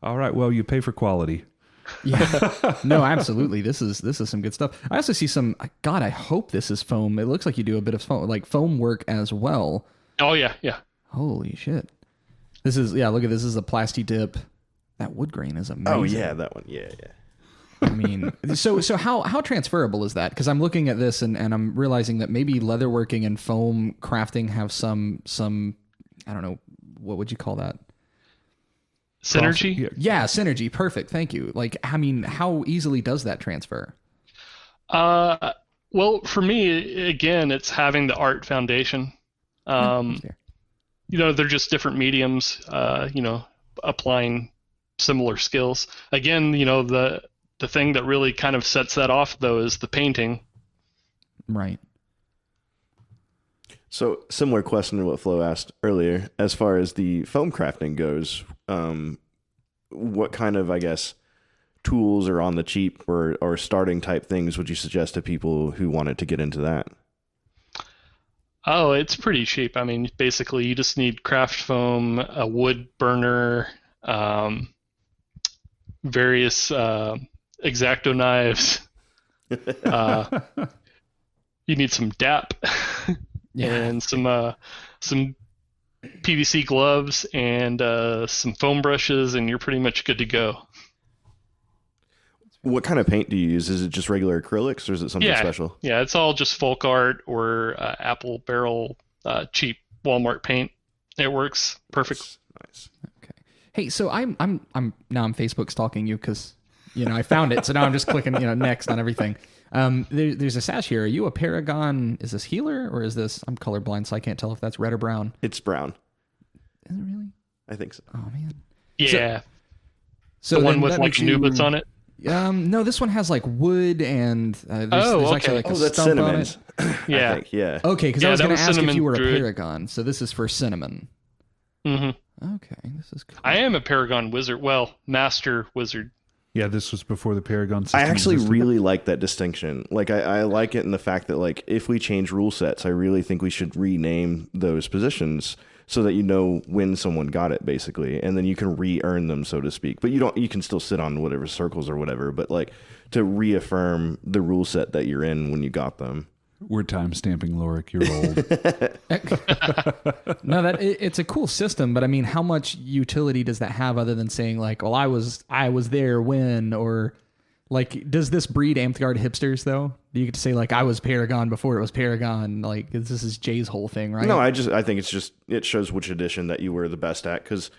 All right. Well, you pay for quality. Yeah. No, absolutely. This is some good stuff. I also see some, God, I hope this is foam. It looks like you do a bit of foam work as well. Oh, yeah. Yeah. Holy shit. This is, look at this. This is a plasti dip. That wood grain is amazing. Oh, yeah, that one. Yeah. I mean, so how transferable is that? Because I'm looking at this and I'm realizing that maybe leatherworking and foam crafting have some I don't know, what would you call that? Synergy? Yeah, synergy. Perfect. Thank you. Like, I mean, how easily does that transfer? Well, for me, again, it's having the art foundation. They're just different mediums, applying similar skills. Again, the thing that really kind of sets that off, though, is the painting. Right. So, similar question to what Flo asked earlier. As far as the foam crafting goes, what kind of, I guess, tools are on the cheap or starting type things would you suggest to people who wanted to get into that? Oh, it's pretty cheap. I mean, basically, you just need craft foam, a wood burner, various X-Acto knives. You need some DAP and some PVC gloves and some foam brushes, and you're pretty much good to go. What kind of paint do you use? Is it just regular acrylics, or is it something special? Yeah, it's all just folk art or apple barrel cheap Walmart paint. It works perfect. Nice. Okay. Hey, so I'm now I'm Facebook stalking you because I found it. So now I'm just clicking next on everything. There's a sash here. Are you a Paragon? Is this healer or is this? I'm colorblind, so I can't tell if that's red or brown. It's brown. Is it really? I think so. Oh man. Yeah. So the one with like nublets on it. No, this one has like wood and there's actually like a that's stump on Cinnamon's. it. Yeah. I think, yeah. Okay, because I was going to ask if Cinnamon you were a Druid. Paragon. So this is for Cinnamon. Mm-hmm. Okay, this is cool. I am a Paragon wizard. Well, master wizard. Yeah, this was before the Paragon system I actually existed. really like that distinction. Like, I like it in the fact that, like, if we change rule sets, I really think we should rename those positions so that you know when someone got it, basically, and then you can re-earn them, so to speak. But you can still sit on whatever circles or whatever, but, like, to reaffirm the rule set that you're in when you got them. We're time stamping Loric. You're old. No, it's a cool system, but I mean, how much utility does that have other than saying like, well, I was there when, or like, does this breed Amthgard hipsters though? Do you get to say like, I was Paragon before it was Paragon? Like, this is Jay's whole thing, right? No, I think it shows which edition that you were the best at, because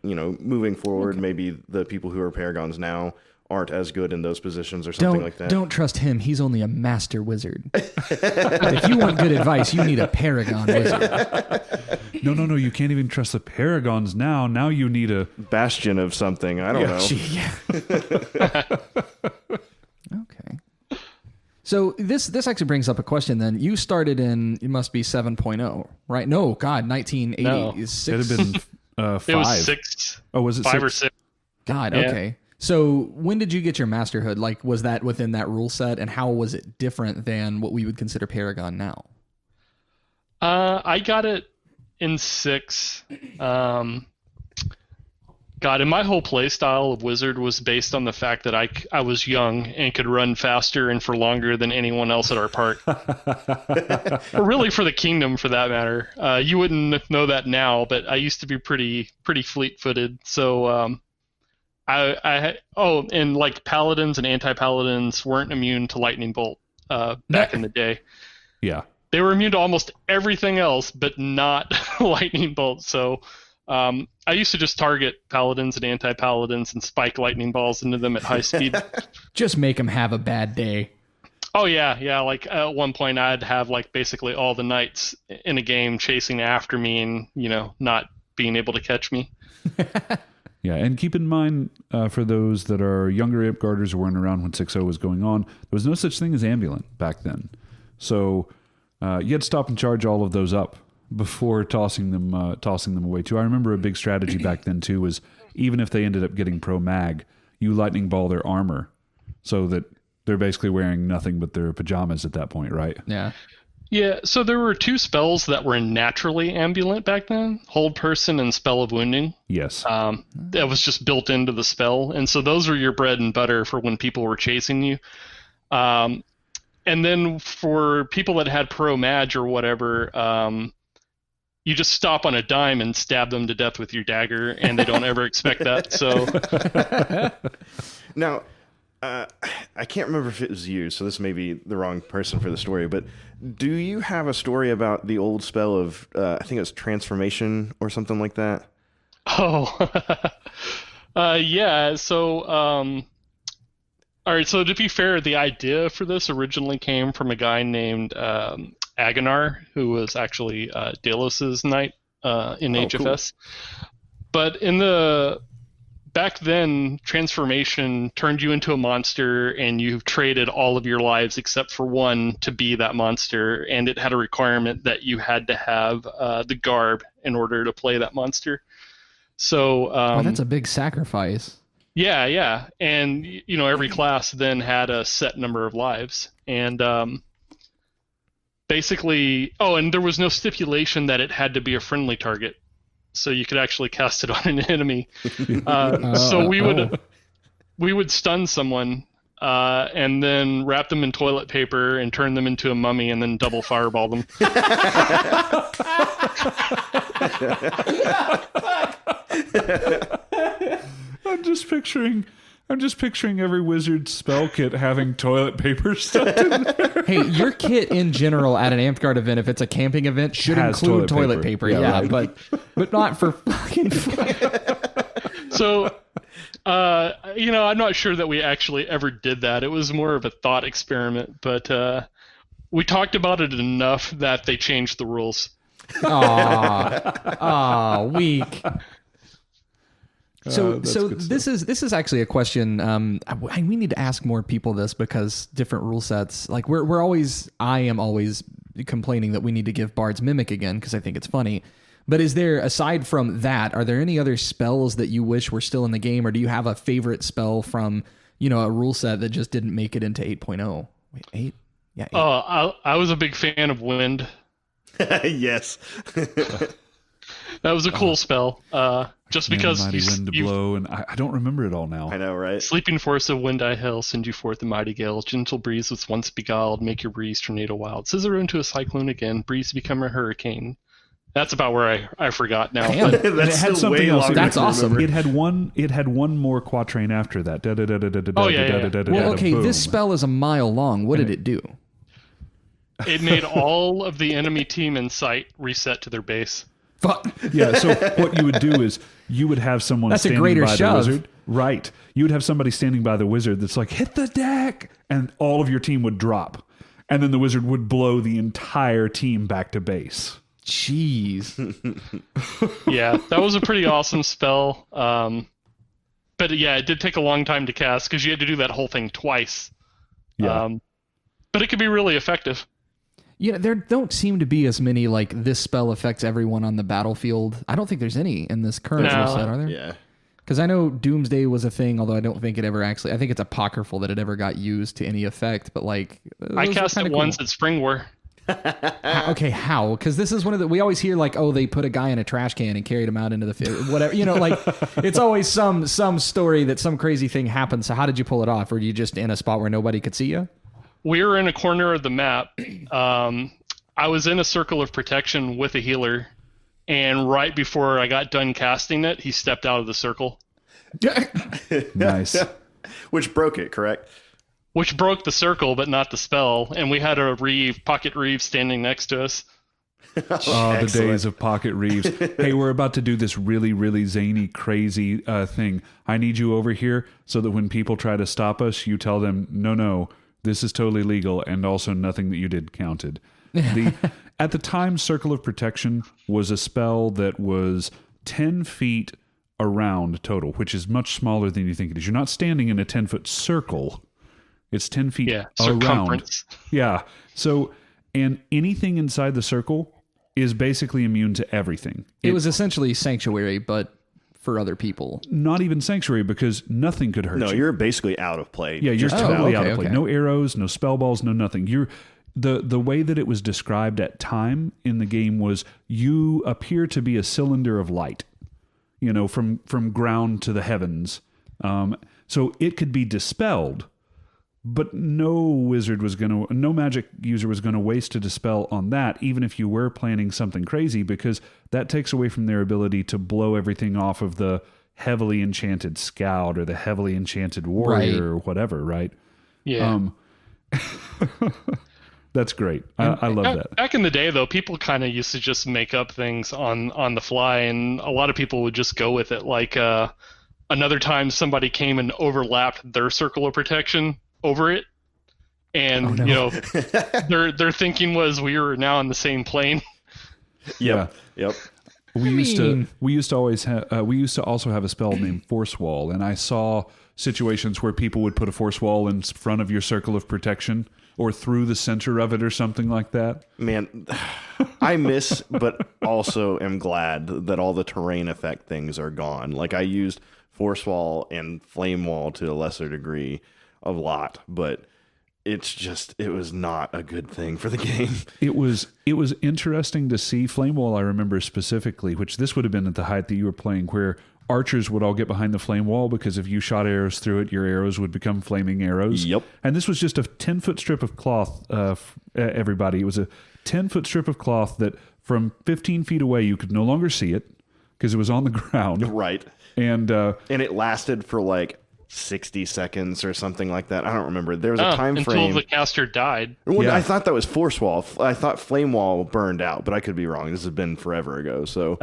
moving forward, maybe the people who are Paragons now aren't as good in those positions or something like that. Don't trust him. He's only a master wizard. If you want good advice, you need a Paragon wizard. No. You can't even trust the Paragons now. Now you need a bastion of something. I don't know. Okay. So this actually brings up a question then. You started in, it must be 7.0, right? No, God, 1980. No. It'd have been 5. It was 6. Oh, was it 5 6? or 6? God, Yeah. okay. So when did you get your masterhood? Like, was that within that rule set, and how was it different than what we would consider Paragon now? I got it in 6. Because God, and my whole play style of Wizard was based on the fact that I was young and could run faster and for longer than anyone else at our park. Or really for the Kingdom, for that matter. You wouldn't know that now, but I used to be pretty fleet-footed. So and like Paladins and Anti-Paladins weren't immune to Lightning Bolt back in the day. Yeah. They were immune to almost everything else, but not Lightning Bolt. So I used to just target Paladins and Anti-Paladins and spike lightning balls into them at high speed. Just make them have a bad day. Oh, yeah. Like, at one point, I'd have, like, basically all the knights in a game chasing after me and, not being able to catch me. Yeah, and keep in mind, for those that are younger Imp Guarders who weren't around when 6.0 was going on, there was no such thing as Ambulant back then. So you had to stop and charge all of those up before tossing them away too. I remember a big strategy back then too was even if they ended up getting pro mag, you lightning ball their armor so that they're basically wearing nothing but their pajamas at that point, right? Yeah. Yeah, so there were 2 spells that were naturally ambulant back then, Hold Person and Spell of Wounding. Yes. That was just built into the spell, and so those were your bread and butter for when people were chasing you. And then for people that had pro mag or whatever, you just stop on a dime and stab them to death with your dagger, and they don't ever expect that. So Now, I can't remember if it was you, so this may be the wrong person for the story, but do you have a story about the old spell of, I think it was Transformation or something like that? Oh, yeah. So, all right. So to be fair, the idea for this originally came from a guy named Agonar, who was actually Delos's knight in HFS. Cool. But back then, Transformation turned you into a monster, and you traded all of your lives except for one to be that monster, and it had a requirement that you had to have the garb in order to play that monster. So that's a big sacrifice. Yeah. And, every class then had a set number of lives. And basically, and there was no stipulation that it had to be a friendly target. So you could actually cast it on an enemy. So we would stun someone and then wrap them in toilet paper and turn them into a mummy and then double fireball them. I'm just picturing every wizard spell kit having toilet paper stuffed in there. Hey, your kit in general at an Amphgard event, if it's a camping event, should Has include toilet toilet paper. paper. Yeah, right. but not for fucking fire. So, I'm not sure that we actually ever did that. It was more of a thought experiment, but we talked about it enough that they changed the rules. Weak. So this is actually a question. We need to ask more people this because different rule sets. Like I am always complaining that we need to give Bard's Mimic again because I think it's funny. But is there, aside from that, are there any other spells that you wish were still in the game, or do you have a favorite spell from a rule set that just didn't make it into 8.0? Wait, 8? Yeah. 8. Oh, I was a big fan of Wind. Yes. That was a cool spell. Just because mighty wind to blow, and I don't remember it all now. I know, right? Sleeping force of wind I hail, send you forth a mighty gale. Gentle breeze was once beguiled, make your breeze tornado wild. Scissor into a cyclone again, breeze become a hurricane. That's about where I forgot now. That's it had something else. That's awesome. It had one more quatrain after that. Well, okay, this spell is a mile long. What did it do? It made all of the enemy team in sight reset to their base. Fuck. Yeah, so what you would do is you would have someone standing by the wizard. Right. You would have somebody standing by the wizard that's like, hit the deck, and all of your team would drop. And then the wizard would blow the entire team back to base. Jeez. Yeah, that was a pretty awesome spell. But yeah, it did take a long time to cast because you had to do that whole thing twice. Yeah. But it could be really effective. There don't seem to be as many like this spell affects everyone on the battlefield. I don't think there's any in this current rule set, are there? Yeah. Because I know Doomsday was a thing, although I don't think it ever actually... I think it's apocryphal that it ever got used to any effect, but like... I cast it once at Spring War. Okay, how? Because this is one of the, we always hear like, oh, they put a guy in a trash can and carried him out into the field, whatever, like it's always some story that some crazy thing happened. So how did you pull it off? Or were you just in a spot where nobody could see you? We were in a corner of the map. I was in a circle of protection with a healer, and right before I got done casting it, he stepped out of the circle. Nice. Which broke it, correct? Which broke the circle, but not the spell, and we had a Pocket Reeve standing next to us. Oh, the days of Pocket Reeves. Hey, we're about to do this really, really zany, crazy thing. I need you over here so that when people try to stop us, you tell them, no, this is totally legal, and also nothing that you did counted. At the time, Circle of Protection was a spell that was 10 feet around total, which is much smaller than you think it is. You're not standing in a 10-foot circle. It's 10 feet around. Circumference. Yeah. So, and anything inside the circle is basically immune to everything. It was essentially Sanctuary, but for other people. Not even Sanctuary, because nothing could hurt you. No, you're basically out of play. Yeah, you're totally out of play. Okay. No arrows, no spell balls, no nothing. You're the way that it was described at time in the game was you appear to be a cylinder of light, from ground to the heavens. So it could be dispelled, but no magic user was going to waste a dispel on that, even if you were planning something crazy, because that takes away from their ability to blow everything off of the heavily enchanted scout or the heavily enchanted warrior or whatever, right? Yeah. That's great. I love that. Back in the day, though, people kind of used to just make up things on the fly, and a lot of people would just go with it. Like another time, somebody came and overlapped their circle of protection over it, and their thinking was we were now on the same plane. Yeah. Yep. We used to also have a spell named Force Wall, and I saw situations where people would put a force wall in front of your circle of protection or through the center of it or something like that. Man, I miss, but also am glad that all the terrain effect things are gone. Like I used force wall and flame wall to a lesser degree a lot, but it was not a good thing for the game. It was interesting to see flame wall. I remember specifically, which this would have been at the height that you were playing, where archers would all get behind the flame wall because if you shot arrows through it, your arrows would become flaming arrows. Yep. And this was just a 10-foot strip of cloth, everybody. It was a 10-foot strip of cloth that from 15 feet away, you could no longer see it because it was on the ground. Right. And it lasted for like 60 seconds or something like that. I don't remember. There was a time until frame. the caster died. Well, Yeah. I thought that was force wall. I thought flame wall burned out, but I could be wrong. This has been forever ago. So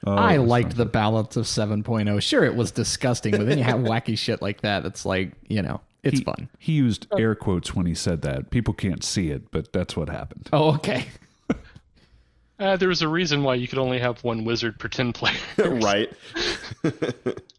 I liked the balance of 7.0. Sure, it was disgusting, but then you have wacky shit like that. That's like, it's fun. He used air quotes when he said that. People can't see it, but that's what happened. Oh, okay. There was a reason why you could only have one wizard per 10 players. right.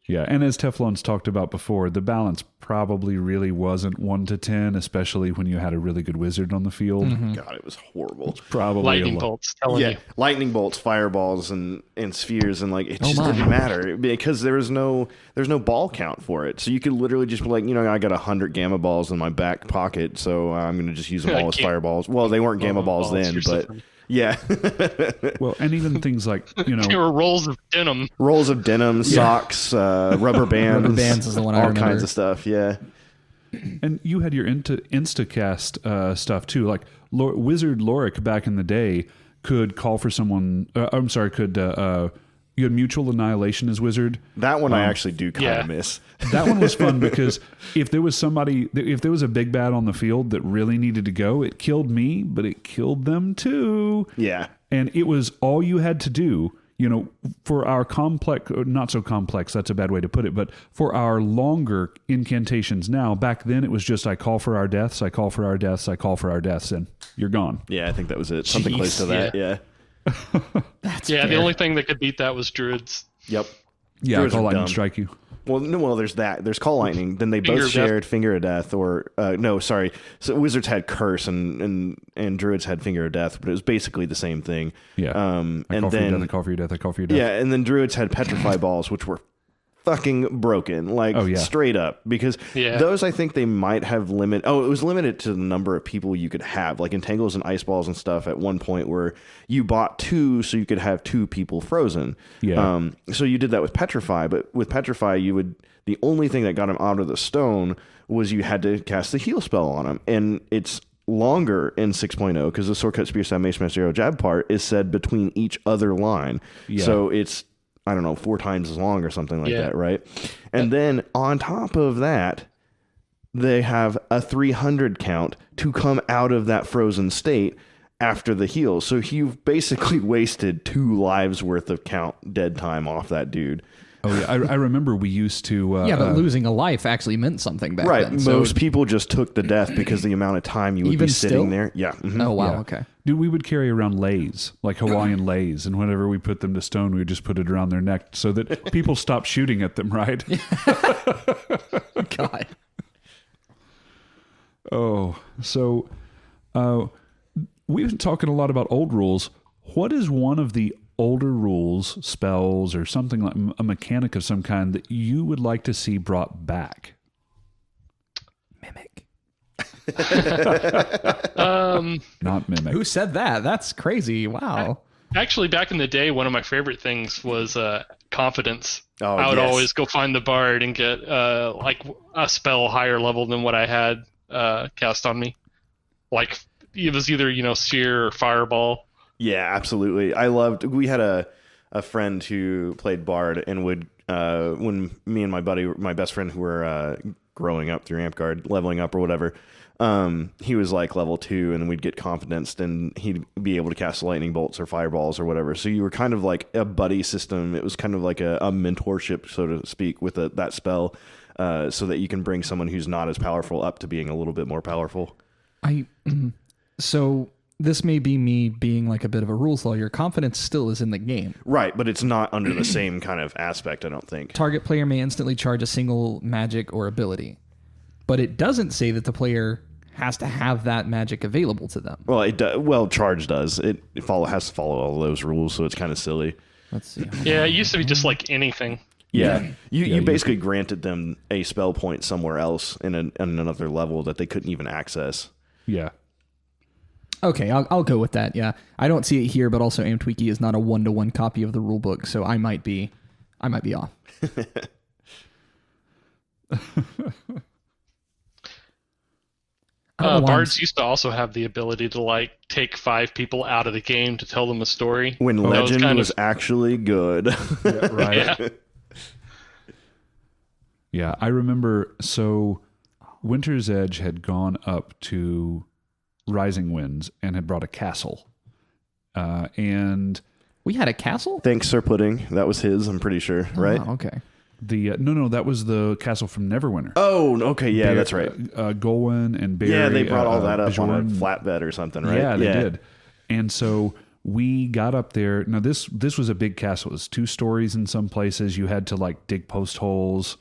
Yeah, and as Teflon's talked about before, the balance probably really wasn't 1 to 10, especially when you had a really good wizard on the field. God, it was horrible. Probably Lightning bolts, telling you. Lightning bolts, fireballs, and spheres, and like it just didn't matter because there's no ball count for it. So you could literally just be like, I got 100 gamma balls in my back pocket, so I'm going to just use them all as fireballs. Well, they weren't gamma balls then, but. Yeah. Well, and even things like, There were rolls of denim. Rolls of denim, socks, rubber bands. Rubber bands is the one I all remember. kinds of stuff, yeah. and you had your Instacast stuff too. Like Wizard Loric back in the day could call for someone, you had Mutual Annihilation as Wizard. That one I actually do kind of miss. That one was fun because if there was a big bad on the field that really needed to go, it killed me, but it killed them too. Yeah. And it was all you had to do, for our complex, not so complex, that's a bad way to put it, but for our longer incantations now, back then it was just I call for our deaths, I call for our deaths, I call for our deaths, and you're gone. Yeah, I think that was it. Something close to that, yeah. That's Yeah, fair. the only thing that could beat that was druids. Yep. Yeah, Druids call are lightning dumb. strike you. Well, there's that. There's Call Lightning. Then they Finger both of Death. shared Finger of Death, or no, sorry. So Wizards had Curse, and Druids had Finger of Death, but it was basically the same thing. Yeah. And I call for your then death, I call for your death, I call for your death. yeah, and then Druids had Petrify Balls, which were fucking broken, like straight up, because those I think they might have limit. Oh, it was limited to the number of people you could have, like entangles and ice balls and stuff. At one point, where you bought 2 so you could have 2 people frozen. Yeah. So you did that with Petrify, but with Petrify, the only thing that got him out of the stone was you had to cast the heal spell on him, and it's longer in 6.0 because the sword cut, spear stab, mace, master, arrow, jab part is said between each other line. Yeah. So it's, I don't know, 4 times as long or something like that, right? And then on top of that, they have a 300 count to come out of that frozen state after the heal. So you've basically wasted 2 lives worth of count dead time off that dude. Oh, yeah. I remember we used to... but losing a life actually meant something back then. Right. Most people just took the death because the amount of time you would be sitting there. Yeah. Mm-hmm. Oh, wow. Okay. Dude, we would carry around lays, like Hawaiian lays, and whenever we put them to stone, we would just put it around their neck so that people stopped shooting at them, right? God. Oh, so we've been talking a lot about old rules. What is one of the older rules, spells, or something like a mechanic of some kind that you would like to see brought back? Mimic. Not mimic. Who said that? That's crazy. Wow. Actually, back in the day, one of my favorite things was confidence. Oh, I would always go find the bard and get like a spell higher level than what I had cast on me. Like it was either seer or fireball. Yeah, absolutely. We had a friend who played bard and would when me and my best friend who were growing up through Amp leveling up or whatever, he was like level 2 and we'd get confidenced and he'd be able to cast lightning bolts or fireballs or whatever. So you were kind of like a buddy system. It was kind of like a mentorship, so to speak, with that spell, so that you can bring someone who's not as powerful up to being a little bit more powerful. So this may be me being like a bit of a rules lawyer. Confidence still is in the game. Right, but it's not under the same kind of aspect, I don't think. Target player may instantly charge a single magic or ability. But it doesn't say that the player has to have that magic available to them. Well, charge does. It has to follow all those rules, so it's kind of silly. Let's see. Yeah, it used to be just like anything. Yeah. You basically granted them a spell point somewhere else in another level that they couldn't even access. Yeah. Okay, I'll go with that. Yeah, I don't see it here, but also Amtwiki is not a 1-to-1 copy of the rulebook, so I might be off. Bards used to also have the ability to like take 5 people out of the game to tell them a story. When Legend was actually good. Yeah, right. Yeah. Yeah, I remember. So Winter's Edge had gone up to Rising Winds and had brought a castle. And we had a castle? Thanks, Sir Pudding. That was his, I'm pretty sure, right? Oh, okay. No, that was the castle from Neverwinter. Oh, okay, yeah, that's right. Golwyn and Barry. Yeah, they brought all that up Bajorn. on a flatbed or something, right? Yeah, they did. And so we got up there. Now, this was a big castle. It was 2 stories in some places. You had to like dig post holes.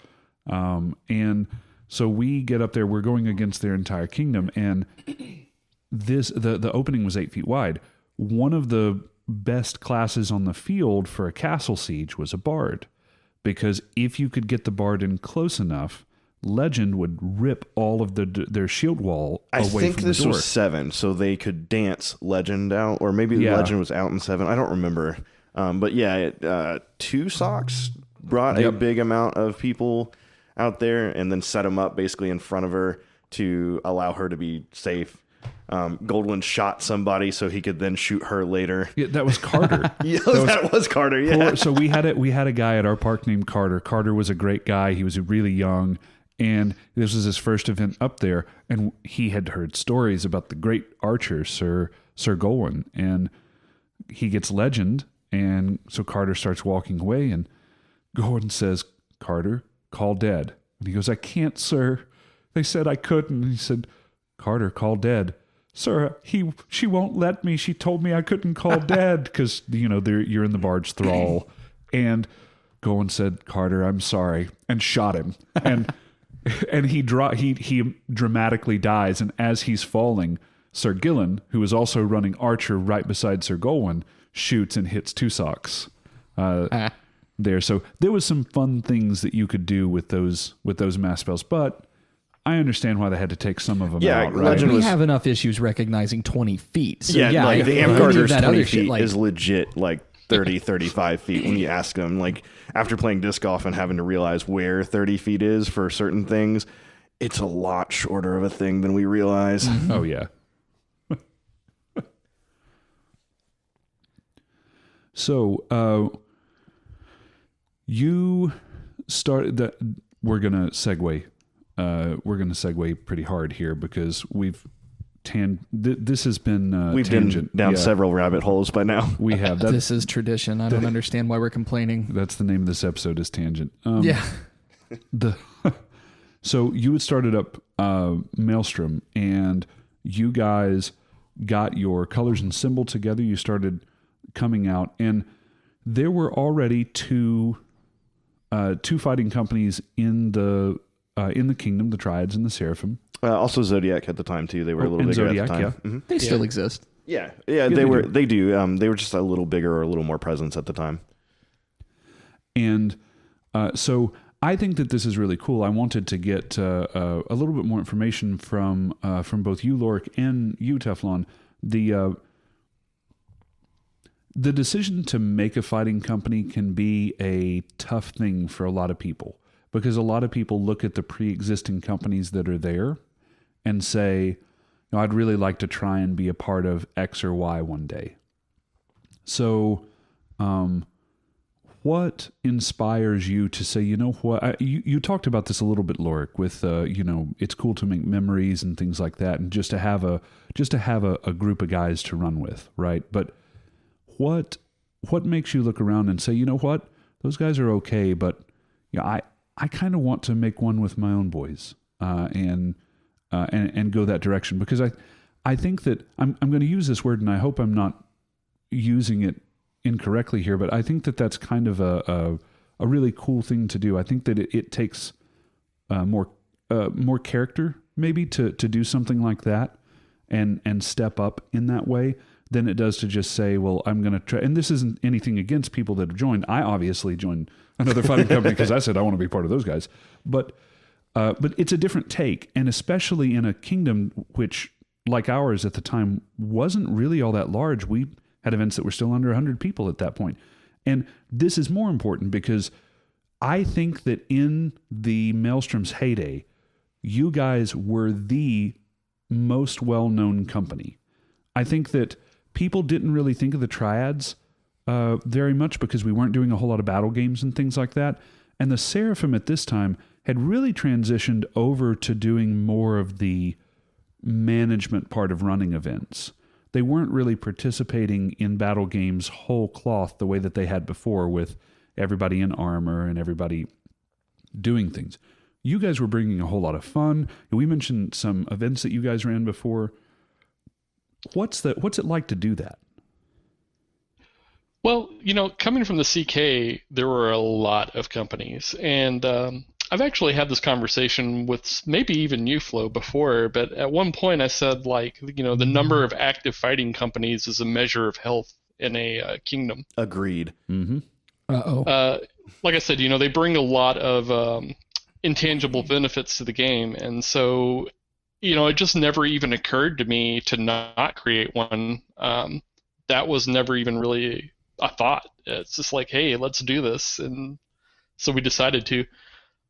And so we get up there. We're going against their entire kingdom. And the opening was 8 feet wide. One of the best classes on the field for a castle siege was a bard. Because if you could get the bard in close enough, Legend would rip all of their shield wall away from the door. I think this was 7, so they could dance Legend out, or maybe Legend was out in 7. I don't remember. But yeah, 2 socks brought a big amount of people out there and then set them up basically in front of her to allow her to be safe. Goldwyn shot somebody so he could then shoot her later. Yeah, that was Carter. That was Carter. Yeah. So we had a guy at our park named Carter. Carter was a great guy. He was really young, and this was his first event up there. And he had heard stories about the great archer Sir Goldwyn, and he gets Legend. And so Carter starts walking away, and Goldwyn says, "Carter, call dead." And he goes, "I can't, sir. They said I couldn't." And he said, "Carter, call dead." "Sir, she won't let me. She told me I couldn't call dead," because you're in the bard's thrall. And Goldwyn said, "Carter, I'm sorry," and shot him. And he dramatically dies. And as he's falling, Sir Gillen, who is also running archer right beside Sir Goldwyn, shoots and hits 2 socks. there. So there was some fun things that you could do with those mass spells, but I understand why they had to take some of them out. Right? Legend We was have enough issues recognizing 20 feet. So like the any of Amgarder's that 20 other feet shit, like, is legit like 30, 35 feet when you ask them. Like after playing disc golf and having to realize where 30 feet is for certain things, it's a lot shorter of a thing than we realize. Oh, yeah. So you started that. We're gonna segue. We're gonna segue pretty hard here because this has been We've tangent. been down several rabbit holes by now. We have. this is tradition. I don't understand why we're complaining. That's the name of this episode is Tangent. Yeah. So you had started up Maelstrom, and you guys got your colors and symbol together. You started coming out, and there were already two fighting companies in the kingdom, the Triads and the Seraphim. Also Zodiac at the time too. They were a little and bigger Zodiac, at the time. yeah. Mm-hmm. They still exist. Yeah, they They do. They were just a little bigger or a little more presence at the time. And so I think that this is really cool. I wanted to get a little bit more information from both you, Loric, and you, Teflon. The decision to make a fighting company can be a tough thing for a lot of people because a lot of people look at the pre-existing companies that are there and say, I'd really like to try and be a part of X or Y one day. So, what inspires you to say, you know what, you talked about this a little bit, Loric, with, it's cool to make memories and things like that. And just to have a group of guys to run with. Right. But what makes you look around and say, you know what, those guys are okay, but I kind of want to make one with my own boys, and go that direction, because I think that I'm going to use this word, and I hope I'm not using it incorrectly here, but I think that that's kind of a really cool thing to do. I think that it takes more character maybe to do something like that and step up in that way than it does to just say, well, I'm going to try. And this isn't anything against people that have joined. I obviously joined another fighting company because I said I want to be part of those guys. But it's a different take, and especially in a kingdom which, like ours at the time, wasn't really all that large. We had events that were still under 100 people at that point. And this is more important because I think that in the Maelstrom's heyday, you guys were the most well-known company. I think that people didn't really think of the Triads very much because we weren't doing a whole lot of battle games and things like that. And the Seraphim at this time had really transitioned over to doing more of the management part of running events. They weren't really participating in battle games whole cloth the way that they had before, with everybody in armor and everybody doing things. You guys were bringing a whole lot of fun. We mentioned some events that you guys ran before. What's it like to do that? Well, coming from the CK, there were a lot of companies, and I've actually had this conversation with maybe even you, Flo, before, but at one point I said, the number of active fighting companies is a measure of health in a kingdom. Agreed. Mm-hmm. Uh-oh. Like I said, they bring a lot of intangible benefits to the game, and so, it just never even occurred to me to not create one. That was never even really a thought. It's just like, hey, let's do this, and so we decided to.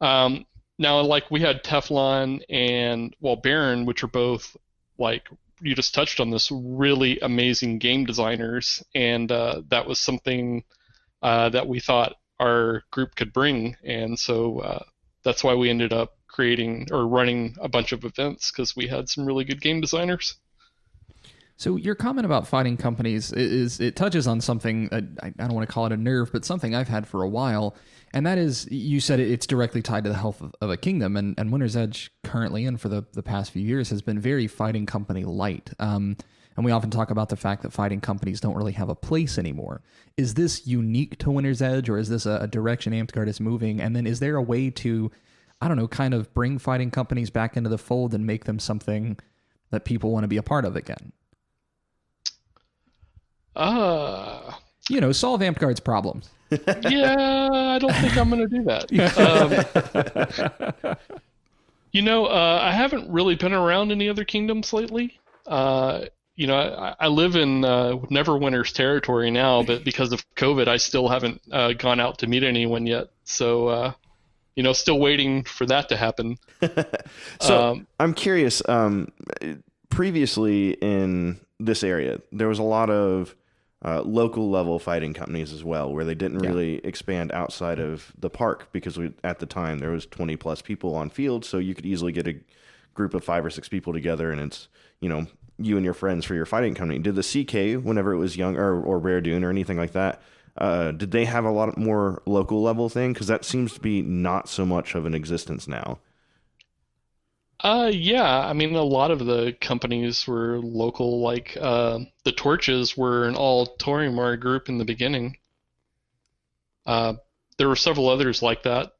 Now, we had Teflon and Baron, which are both, you just touched on this, really amazing game designers, and that was something that we thought our group could bring, and so that's why we ended up creating or running a bunch of events, because we had some really good game designers. So your comment about fighting companies it touches on something, I don't want to call it a nerve, but something I've had for a while. And that is, you said it's directly tied to the health of a kingdom. And Winter's Edge currently, and for the past few years, has been very fighting company light. And we often talk about the fact that fighting companies don't really have a place anymore. Is this unique to Winter's Edge, or is this a direction Amtgard is moving? And then is there a way to, kind of bring fighting companies back into the fold and make them something that people want to be a part of again? Solve Amtgard's problems. Yeah, I don't think I'm going to do that. I haven't really been around any other kingdoms lately. I live in Neverwinter's territory now, but because of COVID, I still haven't gone out to meet anyone yet. So, still waiting for that to happen. So I'm curious. Previously in this area, there was a lot of local level fighting companies as well, where they didn't really expand outside of the park because at the time there was 20 plus people on field, so you could easily get a group of 5 or 6 people together, and it's you and your friends for your fighting company. Did the CK, whenever it was young, or Rare Dune or anything like that, did they have a lot more local level thing? Because that seems to be not so much of an existence now. Yeah, I mean, a lot of the companies were local, like the Torches were an all Torimar group in the beginning. There were several others like that.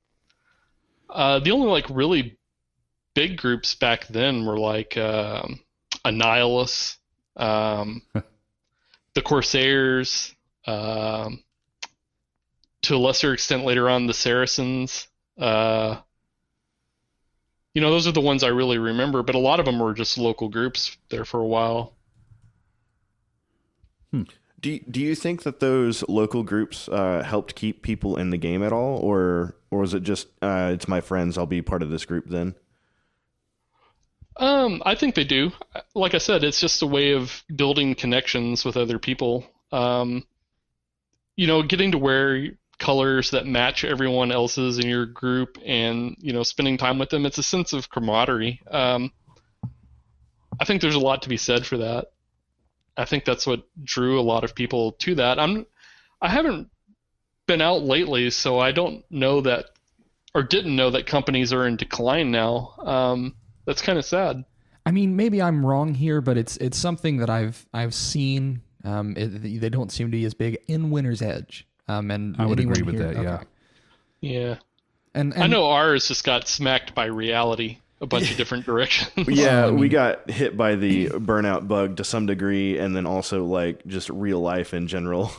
The only like really big groups back then were like Annihilus, the Corsairs, to a lesser extent later on the Saracens. Those are the ones I really remember, but a lot of them were just local groups there for a while. Do you think that those local groups helped keep people in the game at all, or was it just it's my friends, I'll be part of this group then? I think they do. Like I said, it's just a way of building connections with other people. Getting to wear colors that match everyone else's in your group and, spending time with them. It's a sense of camaraderie. I think there's a lot to be said for that. I think that's what drew a lot of people to that. I haven't been out lately, so I don't know that, or didn't know that companies are in decline now. That's kind of sad. I mean, maybe I'm wrong here, but it's something that I've seen. They don't seem to be as big in Winter's Edge. And I would agree with that. Okay. Yeah. And I know ours just got smacked by reality a bunch of different directions. Yeah, we got hit by the burnout bug to some degree, and then also like just real life in general.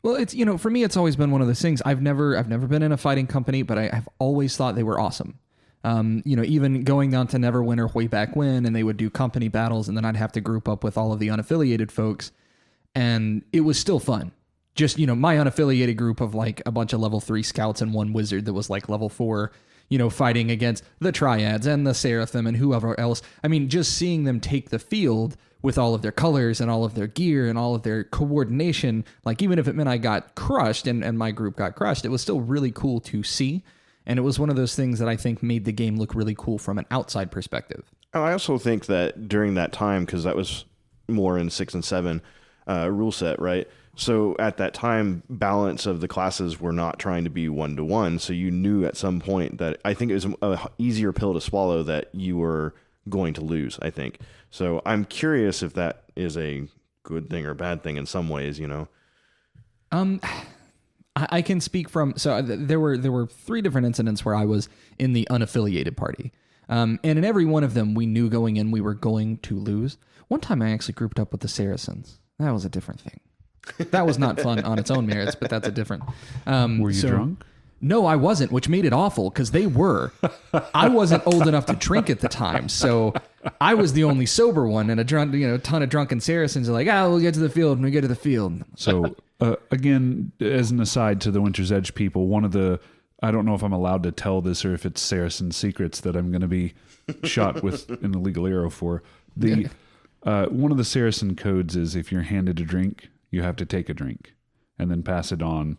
Well, it's for me, it's always been one of those things. I've never been in a fighting company, but I've always thought they were awesome. Even going down to Neverwinter way back when, and they would do company battles, and then I'd have to group up with all of the unaffiliated folks, and it was still fun. Just, my unaffiliated group of like a bunch of level 3 scouts and one wizard that was like level 4, fighting against the Triads and the Seraphim and whoever else. I mean, just seeing them take the field with all of their colors and all of their gear and all of their coordination, like even if it meant I got crushed and my group got crushed, it was still really cool to see. And it was one of those things that I think made the game look really cool from an outside perspective. I also think that during that time, because that was more in 6 and 7 rule set, right? So at that time, balance of the classes were not trying to be 1-to-1. So you knew at some point that I think it was an easier pill to swallow that you were going to lose, I think. So I'm curious if that is a good thing or bad thing in some ways, I can speak from, so there were 3 different incidents where I was in the unaffiliated party. And in every one of them, we knew going in we were going to lose. One time I actually grouped up with the Saracens. That was a different thing. That was not fun on its own merits, but that's a different. Were you drunk? No, I wasn't, which made it awful because they were. I wasn't old enough to drink at the time, so I was the only sober one, and a ton of drunken Saracens are like, we'll get to the field when we get to the field. So again, as an aside to the Winter's Edge people, one of the, I don't know if I'm allowed to tell this or if it's Saracen secrets that I'm going to be shot with an illegal arrow for. One of the Saracen codes is if you're handed a drink, you have to take a drink and then pass it on.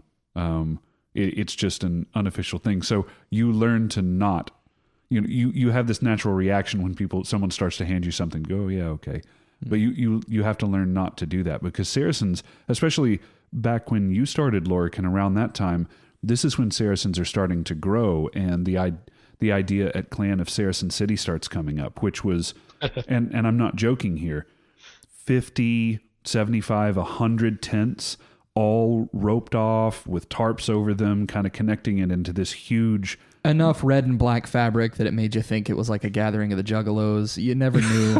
It's just an unofficial thing. So you learn to not, you have this natural reaction when someone starts to hand you something, go, oh, yeah, okay. But you have to learn not to do that, because Saracens, especially back when you started Loric and around that time, this is when Saracens are starting to grow, and the idea at Clan of Saracen City starts coming up, which was, and I'm not joking here, 50, 75, 100 tents, all roped off with tarps over them, kind of connecting it into this huge... Enough red and black fabric that it made you think it was like a gathering of the Juggalos. You never knew.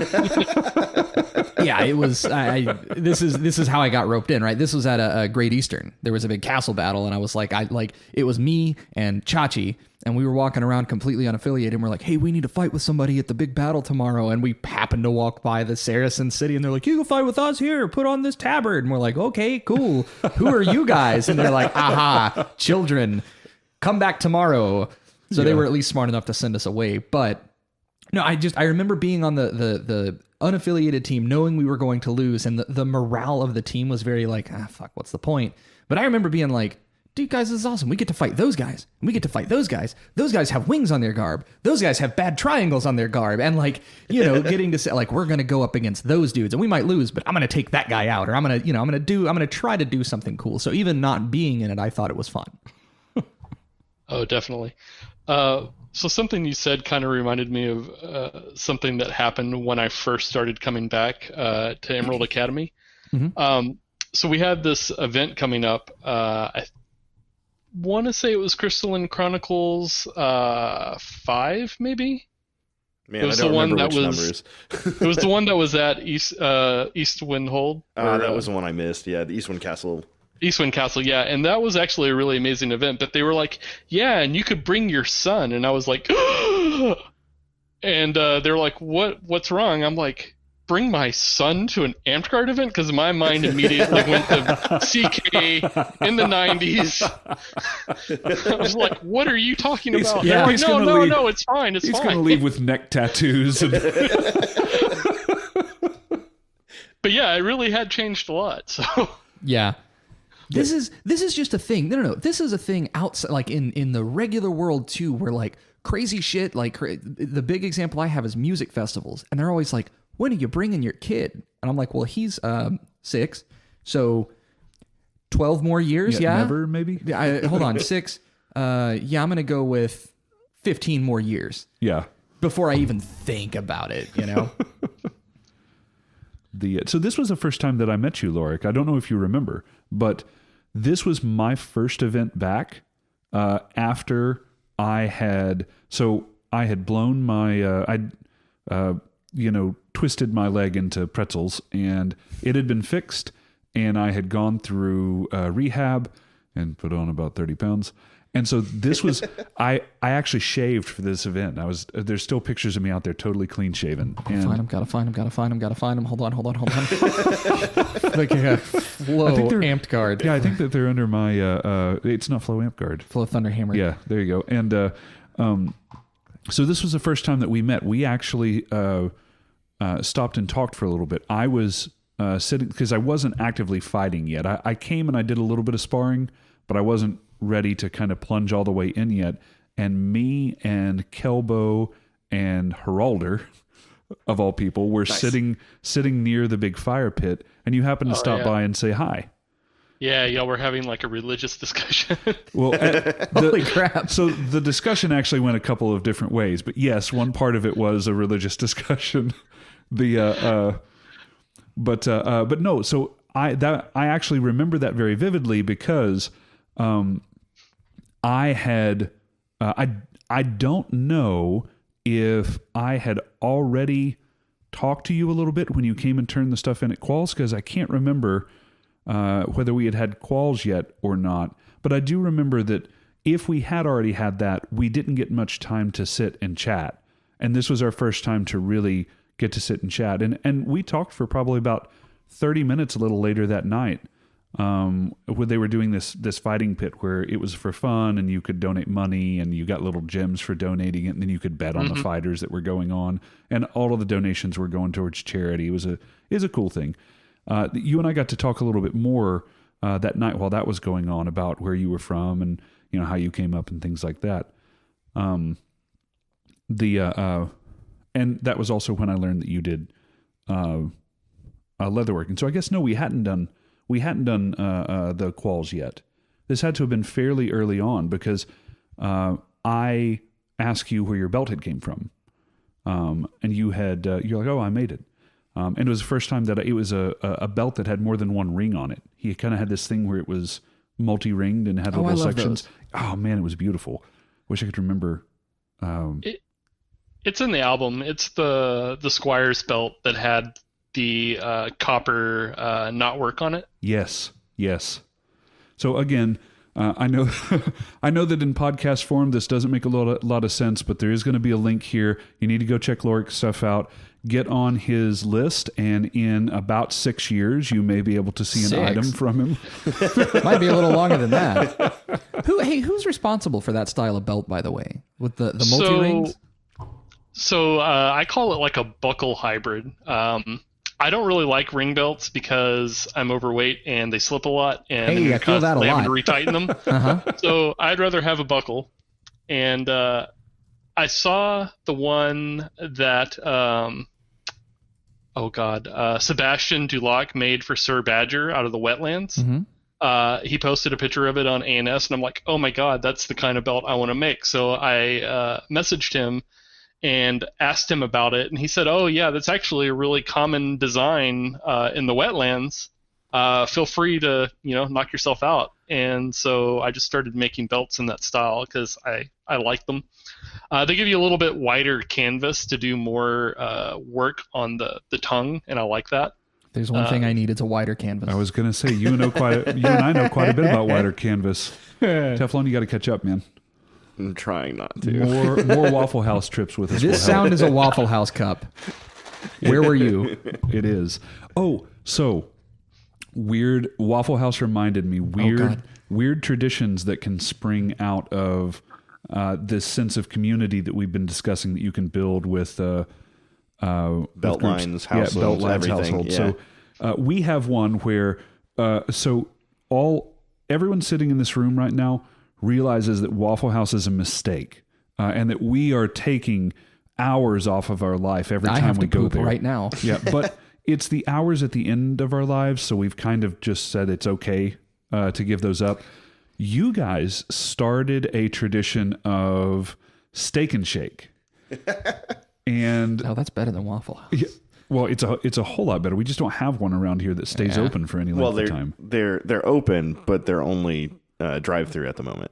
Yeah, it was. This is how I got roped in, right? This was at a Great Eastern. There was a big castle battle, and I was like, it was me and Chachi, and we were walking around completely unaffiliated, and we're like, hey, we need to fight with somebody at the big battle tomorrow, and we happened to walk by the Saracen city, and they're like, you can fight with us here, put on this tabard, and we're like, okay, cool. Who are you guys? And they're like, aha, children, come back tomorrow. So they were at least smart enough to send us away, but no, I remember being on the unaffiliated team, knowing we were going to lose, and the morale of the team was very like, fuck, what's the point? But I remember being like, dude, guys, this is awesome. We get to fight those guys. We get to fight those guys. Those guys have wings on their garb. Those guys have bad triangles on their garb. And like, getting to say like, we're going to go up against those dudes and we might lose, but I'm going to take that guy out, or I'm going to try to do something cool. So even not being in it, I thought it was fun. Oh, definitely. So something you said kind of reminded me of something that happened when I first started coming back to Emerald Academy. Mm-hmm. So we had this event coming up. I want to say it was Crystalline Chronicles 5, maybe. Man, it was I don't the one remember that which was. numbers. It was the one that was at Eastwind Hold. That was the one I missed. Yeah, the Eastwind Castle. Eastwind Castle, yeah, and that was actually a really amazing event. But they were like, "Yeah, and you could bring your son," and I was like, and they're like, "What's wrong?" I'm like, "Bring my son to an Amped Guard event?" Because my mind immediately went to CK in the '90s. I was like, "What are you talking about?" Yeah, like, no, it's fine. It's he's fine. going to leave with neck tattoos. And But yeah, it really had changed a lot. So yeah. This is just a thing. No. This is a thing outside, like in the regular world too, where like crazy shit. Like the big example I have is music festivals, and they're always like, "When are you bringing your kid?" And I'm like, "Well, he's 6, so 12 more years." Yeah, never maybe. Hold on, 6. I'm gonna go with 15 more years. Yeah. Before I even think about it, So this was the first time that I met you, Loric. I don't know if you remember, but this was my first event back after I had blown my twisted my leg into pretzels, and it had been fixed, and I had gone through rehab and put on about 30 pounds. And so this was, I actually shaved for this event. There's still pictures of me out there totally clean shaven. Gotta find him. Hold on. Like a Flow Amped Guard. Yeah, I think that they're under my, it's not Flow Amp Guard. Flow Thunderhammer. Yeah, there you go. And so this was the first time that we met. We actually stopped and talked for a little bit. I was sitting, because I wasn't actively fighting yet. I came and I did a little bit of sparring, but I wasn't ready to kind of plunge all the way in yet. And me and Kelbo and Heralder, of all people, were sitting near the big fire pit, and you happened to stop by and say hi. yeah, y'all were having like a religious discussion. Well, Holy crap. So the discussion actually went a couple of different ways, but yes, one part of it was a religious discussion. But no, so I actually remember that very vividly because I had I don't know if I had already talked to you a little bit when you came and turned the stuff in at Qualls, because I can't remember whether we had Qualls yet or not. But I do remember that if we had already had that, we didn't get much time to sit and chat. And this was our first time to really get to sit and chat. And we talked for probably about 30 minutes a little later that night. Where they were doing this fighting pit where it was for fun and you could donate money and you got little gems for donating it, and then you could bet on the fighters that were going on, and all of the donations were going towards charity. It was a cool thing. You and I got to talk a little bit more that night while that was going on about where you were from and how you came up and things like that. And that was also when I learned that you did leatherworking. So I guess no, we hadn't done the Qualls yet. This had to have been fairly early on because I asked you where your belt had came from, and you're like, "Oh, I made it," and it was the first time that it was a belt that had more than one ring on it. He kind of had this thing where it was multi-ringed and had little sections. Those. Oh man, it was beautiful. Wish I could remember. It's in the album. It's the Squire's belt that had the copper not work on it. Yes. So again, I know I know that in podcast form this doesn't make a lot of sense, but there is going to be a link here. You need to go check Loric's stuff out. Get on his list, and in about 6 years, you may be able to see an item from him. Might be a little longer than that. Who's responsible for that style of belt, by the way, with the multi-rings? So I call it like a buckle hybrid. I don't really like ring belts because I'm overweight and they slip a lot, and I feel that a lot. having to retighten them. So I'd rather have a buckle. And I saw the one that Sebastian Dulac made for Sir Badger out of the wetlands. He posted a picture of it on ANS, and I'm like, oh my god, that's the kind of belt I want to make. So I messaged him and asked him about it, and he said, oh yeah, that's actually a really common design in the wetlands. Feel free to knock yourself out. And so I just started making belts in that style because I like them. They give you a little bit wider canvas to do more work on the tongue, and I like that. There's one thing I need, it's a wider canvas. I was going to say, you and I know quite a bit about wider canvas. Teflon, you got to catch up, man. I'm trying not to. More Waffle House trips with us. This sound is a Waffle House cup. Where were you? It is. Oh, so weird. Waffle House reminded me weird traditions that can spring out of this sense of community that we've been discussing that you can build with belt lines, households, belt lines, everything. households. Yeah. So we have one where everyone sitting in this room right now realizes that Waffle House is a mistake, and that we are taking hours off of our life every time we go there right now. Yeah, but it's the hours at the end of our lives, so we've kind of just said it's okay to give those up. You guys started a tradition of Steak and Shake. And that's better than Waffle House. Yeah, well, it's a whole lot better. We just don't have one around here that stays open for any length of time. They're open, but they're only drive-through at the moment.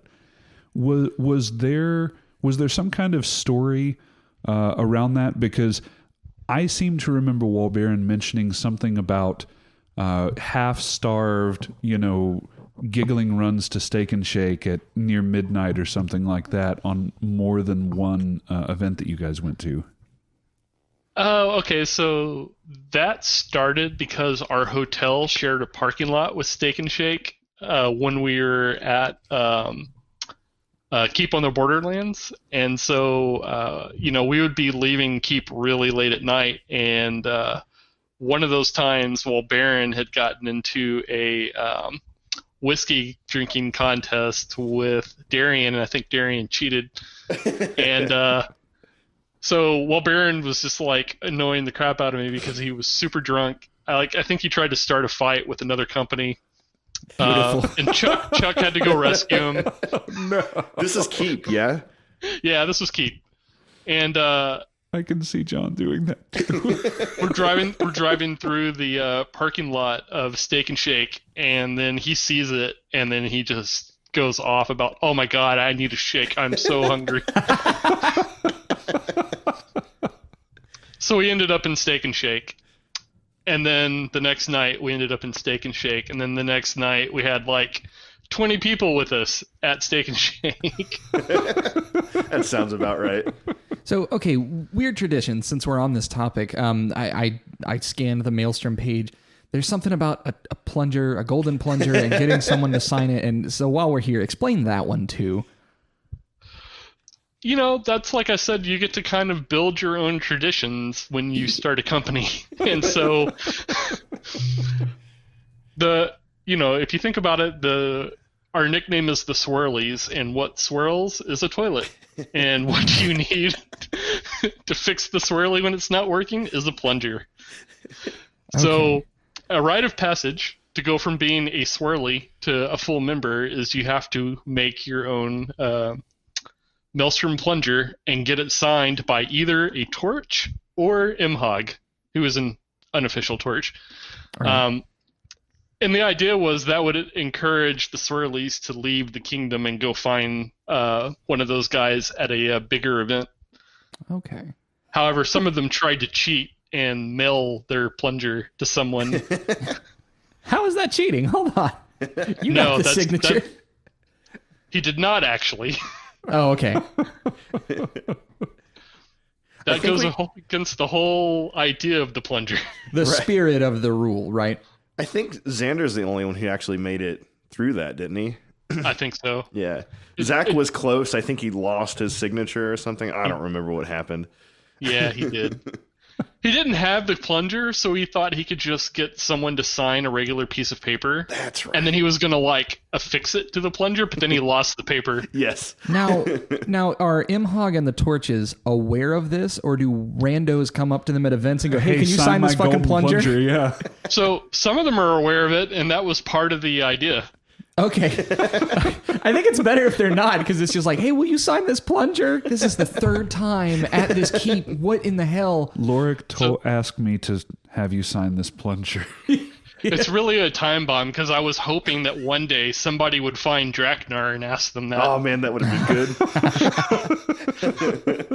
Was there some kind of story around that? Because I seem to remember Walbaron mentioning something about half-starved, giggling runs to Steak and Shake at near midnight or something like that on more than one event that you guys went to. Oh, okay. So that started because our hotel shared a parking lot with Steak and Shake when we were at Keep on the Borderlands. And so, we would be leaving Keep really late at night. And one of those times, while Baron had gotten into a whiskey drinking contest with Darian, and I think Darian cheated. And so while Baron was just like annoying the crap out of me because he was super drunk, I think he tried to start a fight with another company. And Chuck had to go rescue him. No. This is Keep, yeah? Yeah, this was Keep. And I can see John doing that too. We're driving through the parking lot of Steak and Shake, and then he sees it, and then he just goes off about, oh my god, I need a shake. I'm so hungry. So we ended up in Steak and Shake. And then the next night we ended up in Steak and Shake. And then the next night we had like 20 people with us at Steak and Shake. That sounds about right. So, okay, weird traditions, since we're on this topic. I scanned the Maelstrom page. There's something about a plunger, a golden plunger, and getting someone to sign it. And so while we're here, explain that one too. That's like I said, you get to kind of build your own traditions when you start a company. And so if you think about it, our nickname is the Swirlies, and what swirls is a toilet. And what do you need to fix the swirly when it's not working is a plunger. Okay. So a rite of passage to go from being a swirly to a full member is you have to make your own Maelstrom plunger and get it signed by either a torch or Imhog, who is an unofficial torch. Right. And the idea was that would encourage the swirlies to leave the kingdom and go find one of those guys at a bigger event. Okay. However, some of them tried to cheat and mail their plunger to someone. How is that cheating? Hold on. You No, got the that's- signature. He did not actually. Oh, okay. That goes against the whole idea of the plunger. The spirit of the rule, right? I think Xander's the only one who actually made it through that, didn't he? I think so. Yeah. Zach was close. I think he lost his signature or something. I don't remember what happened. Yeah, he did. He didn't have the plunger, so he thought he could just get someone to sign a regular piece of paper. That's right. And then he was going to, affix it to the plunger, but then he lost the paper. Yes. Now, are Imhog and the Torches aware of this, or do randos come up to them at events and go, "Hey, can you sign this my fucking golden plunger?" Yeah. So some of them are aware of it, and that was part of the idea. Okay. I think it's better if they're not, because it's just like, "Hey, will you sign this plunger? This is the third time at this keep. What in the hell?" Loric asked me to have you sign this plunger. It's really a time bomb, because I was hoping that one day somebody would find Draknar and ask them that. Oh, man, that would have been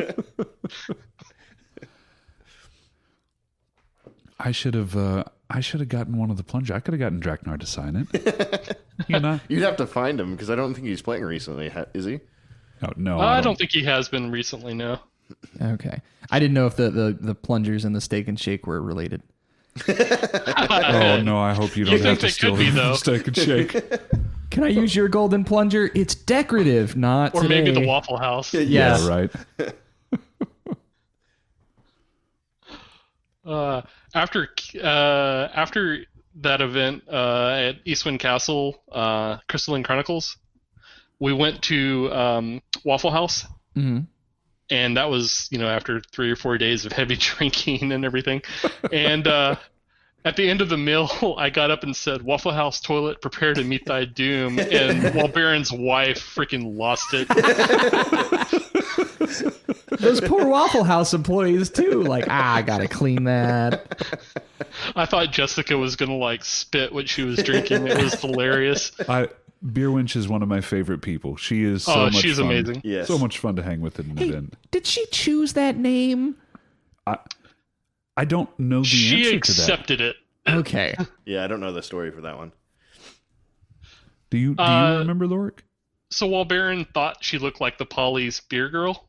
good. I should have gotten one of the plunger. I could have gotten Draknar to sign it. You know? You'd have to find him because I don't think he's playing recently. Is he? Oh, no. I don't think he has been recently, no. Okay. I didn't know if the plungers and the steak and shake were related. Oh, no. I hope you don't You have think to they steal could be, the though. steak and shake. Can I use your golden plunger? It's decorative, not Or today. maybe the Waffle House. Yes. Yeah, right. After that event at Eastwind Castle, Crystalline Chronicles, we went to Waffle House. Mm-hmm. And that was, after 3 or 4 days of heavy drinking and everything. And at the end of the meal, I got up and said, "Waffle House toilet, prepare to meet thy doom." And Walbaron's wife freaking lost it. Those poor Waffle House employees, too. I gotta clean that. I thought Jessica was going to, spit what she was drinking. It was hilarious. Beer Winch is one of my favorite people. She is so much she's fun. amazing. Yes. So much fun to hang with at an event. Did she choose that name? I don't know the She answer to that. accepted it. Okay. Yeah, I don't know the story for that one. Do you remember Loric? So Walbaron thought she looked like the Polly's beer girl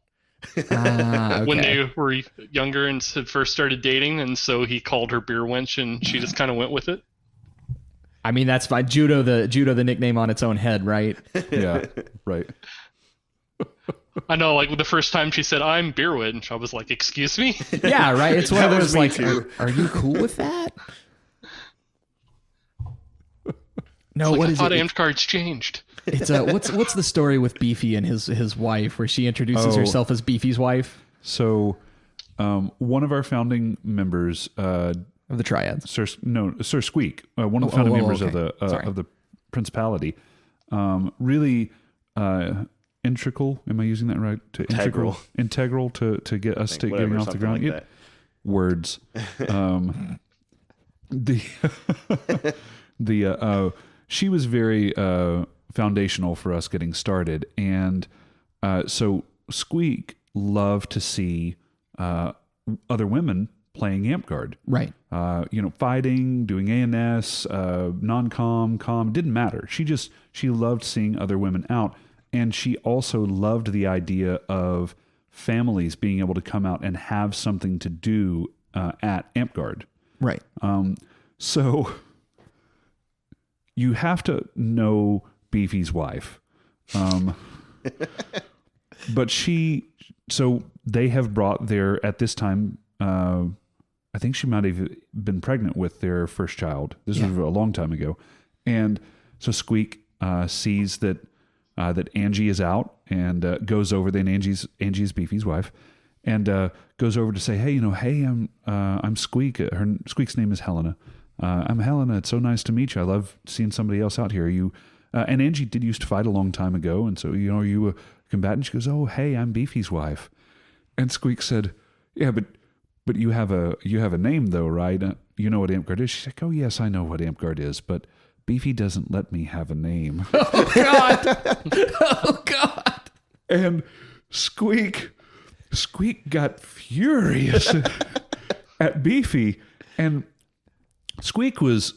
Okay. when they were younger and had first started dating, and so he called her Beer Wench, and she just kind of went with it. I mean, that's fine. Judo the nickname on its own head, right? Yeah, right. I know, the first time she said, "I'm Beer Wench," I was like, "Excuse me?" Yeah, right. It's one of That those was me too. are you cool with that? No, It's like, what I is thought it? Amtcard's changed. It's what's the story with Beefy and his wife, where she introduces Oh. herself as Beefy's wife So, one of our founding members, of the Triads. Sir Squeak, one of the Oh, founding oh, members okay. Sorry. of the Principality, really integral. Am I using that right? Integral to get us to Whatever, getting off the something ground. like Yeah. that. Words. She was very foundational for us getting started, and so Squeak loved to see other women playing Amtgard. Right. Fighting, doing ANS, non-com, com, didn't matter. She loved seeing other women out, and she also loved the idea of families being able to come out and have something to do at Amtgard. Right. So you have to know Beefy's wife. But so they have brought at this time, I think she might have been pregnant with their first child. This was a long time ago. And so Squeak sees that Angie is out and goes over then. Angie's Beefy's wife, and goes over to say, hey, I'm Squeak. Squeak's name is Helena. I'm Helena. It's so nice to meet you. I love seeing somebody else out here. You and Angie did used to fight a long time ago, and so are you a combatant? She goes, oh, hey, I'm Beefy's wife. And Squeak said, yeah, but you have a name though, right? You know what Amtgard is? She's like, oh yes, I know what Amtgard is, but Beefy doesn't let me have a name. Oh God. Oh God. And Squeak got furious at Beefy, and Squeak was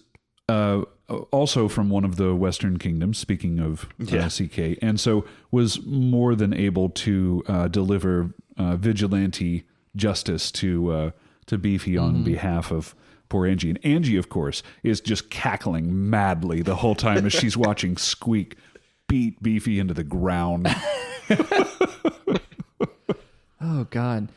also from one of the Western Kingdoms, speaking of CK, and so was more than able to deliver vigilante justice to Beefy on behalf of poor Angie. And Angie, of course, is just cackling madly the whole time as she's watching Squeak beat Beefy into the ground. Oh, God.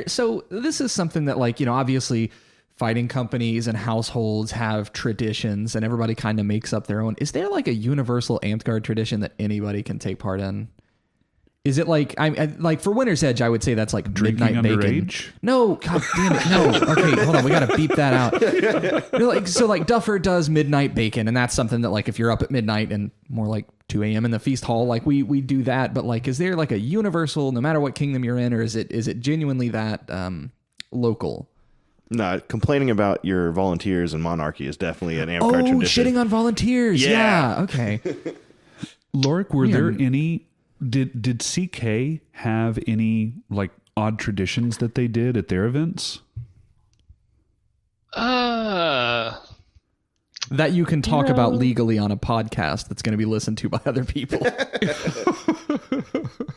So this is something that, like, obviously fighting companies and households have traditions and everybody kind of makes up their own. Is there like a universal Amped Guard tradition that anybody can take part in? Is it like, like for Winter's Edge, I would say that's like Drinking midnight bacon. underage? No, God damn it. No. Okay, hold on. We got to beep that out. So like Duffer does midnight bacon, and that's something that like if you're up at midnight and more like 2 a.m. in the feast hall, like we do that. But like, is there like a universal, no matter what kingdom you're in, or is it genuinely that local? No, complaining about your volunteers and monarchy is definitely an Amped Guard tradition. Shitting on volunteers. Yeah. Okay. Loric, were there any... Did CK have any like odd traditions that they did at their events? That you can talk about legally on a podcast that's going to be listened to by other people.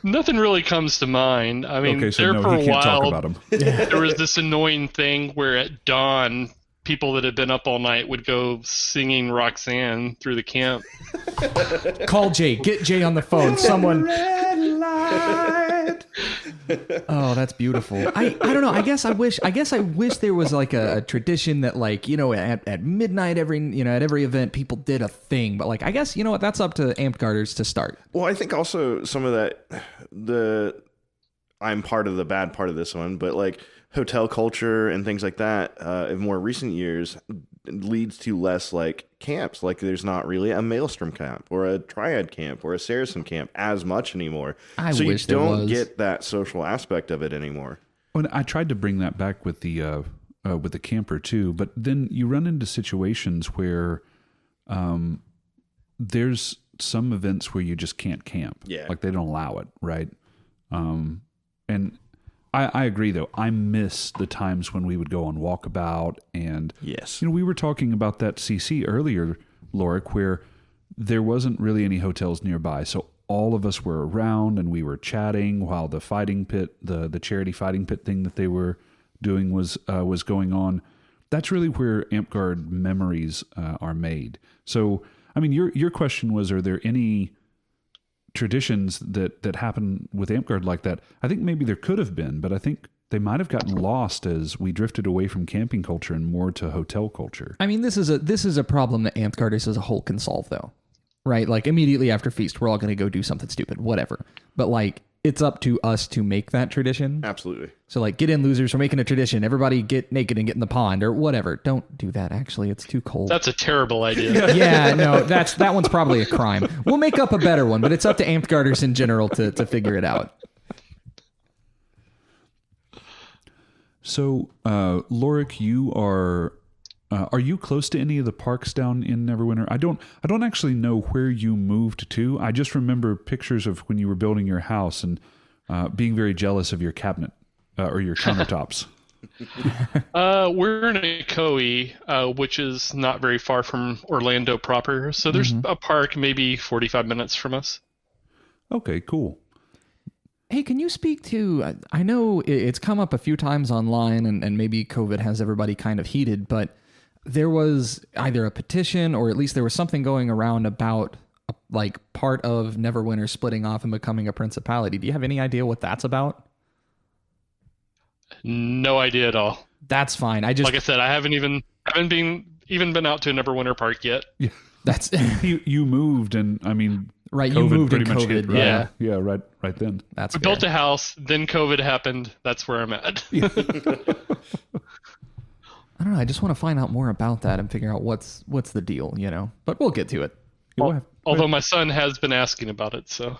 Nothing really comes to mind. I mean, okay, so there no, for he a can't talk while, about them. there was this annoying thing where at dawn, people that had been up all night would go singing Roxanne through the camp. Call Jay. Get Jay on the phone. Someone. Oh, that's beautiful. I don't know. I guess I wish there was like a tradition that like, at midnight at every event people did a thing. But like, I guess, what, that's up to Amped Guarders to start. Well, I think also some of that, I'm part of the bad part of this one, but like hotel culture and things like that in more recent years leads to less like camps. Like there's not really a Maelstrom camp or a Triad camp or a Saracen camp as much anymore. So you don't get that social aspect of it anymore. Well, I tried to bring that back with the camper too, but then you run into situations where there's some events where you just can't camp. Yeah. Like they don't allow it, right? And I agree, though. I miss the times when we would go on walkabout. And, yes, we were talking about that CC earlier, Loric, where there wasn't really any hotels nearby. So all of us were around and we were chatting while the fighting pit, the charity fighting pit thing that they were doing was going on. That's really where Amped Guard memories are made. So, I mean, your question was, are there any traditions that happen with Amped Guard like that? I think maybe there could have been, but I think they might have gotten lost as we drifted away from camping culture and more to hotel culture. I mean, this is a problem that Amped Guarders as a whole can solve, though, right? Like immediately after Feast, we're all going to go do something stupid, whatever. But like, it's up to us to make that tradition. Absolutely. So like, get in, losers. We're making a tradition. Everybody get naked and get in the pond or whatever. Don't do that. Actually, it's too cold. That's a terrible idea. Yeah, no, that one's probably a crime. We'll make up a better one, but it's up to Amped Guarders in general to figure it out. So, Loric, you are you close to any of the parks down in Neverwinter? I don't actually know where you moved to. I just remember pictures of when you were building your house and being very jealous of your cabinet or your countertops. We're in Ocoee, which is not very far from Orlando proper. So there's a park maybe 45 minutes from us. Okay, cool. Hey, can you speak to, I know it's come up a few times online and maybe COVID has everybody kind of heated, but there was either a petition or at least there was something going around about like part of Neverwinter splitting off and becoming a principality. Do you have any idea what that's about? No idea at all. That's fine. Like I said, I haven't been out to a Neverwinter park yet. Yeah. That's you moved and I mean, right. COVID You moved in pretty much COVID. hit, right? Yeah. Yeah. Right then. That's I built a house, then COVID happened. That's where I'm at. I don't know. I just want to find out more about that and figure out what's the deal, but we'll get to it. Although my son has been asking about it, so.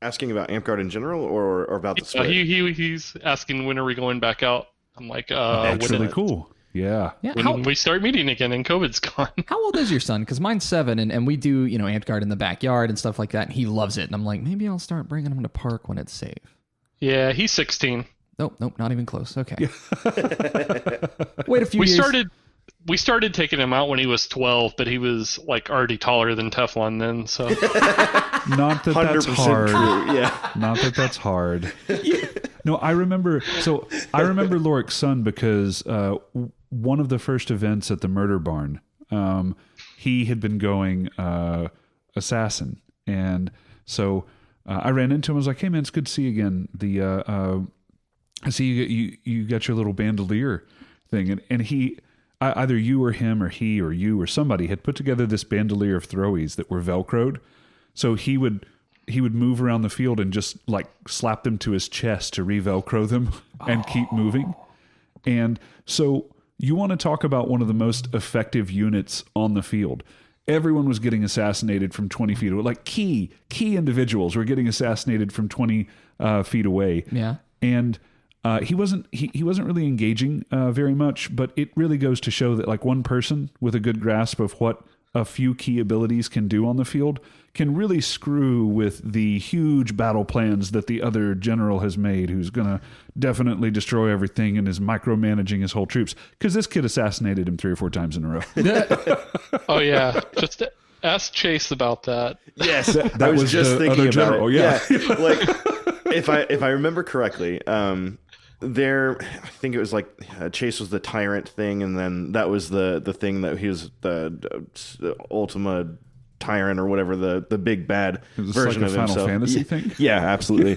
Asking about Amped Guard in general or about the split? He's asking when are we going back out. I'm like, that's really cool. Yeah. When we start meeting again and COVID's gone. How old is your son? Because mine's 7 and we do, Amped Guard in the backyard and stuff like that. And he loves it. And I'm like, maybe I'll start bringing him to park when it's safe. Yeah, he's 16. Nope, not even close. Okay. Wait a few years. We started taking him out when he was 12, but he was like already taller than Teflon then. So Not that that's 100% hard. true. Yeah. Not that that's hard. No, I remember Loric's son because one of the first events at the Murder Barn, he had been going assassin, and so I ran into him. I was like, "Hey, man, it's good to see you again." I see you got your little bandolier thing, and he. Either you or him or he or you or somebody had put together this bandolier of throwies that were Velcroed. So he would move around the field and just like slap them to his chest to re-Velcro them and keep moving. And so you want to talk about one of the most effective units on the field. Everyone was getting assassinated from 20 feet away. Like key individuals were getting assassinated from 20 feet away. Yeah. And he wasn't really engaging very much, but it really goes to show that like one person with a good grasp of what a few key abilities can do on the field can really screw with the huge battle plans that the other general has made, who's going to definitely destroy everything and is micromanaging his whole troops. Because this kid assassinated him 3 or 4 times in a row. Oh yeah, just ask Chase about that. Yes, that I was was just the thinking other about general, it. yeah. Like if I remember correctly, I think it was like Chase was the tyrant thing, and then that was the thing that he was the Ultima tyrant or whatever, the big bad It was version like a of Final himself. Fantasy thing? Yeah, absolutely.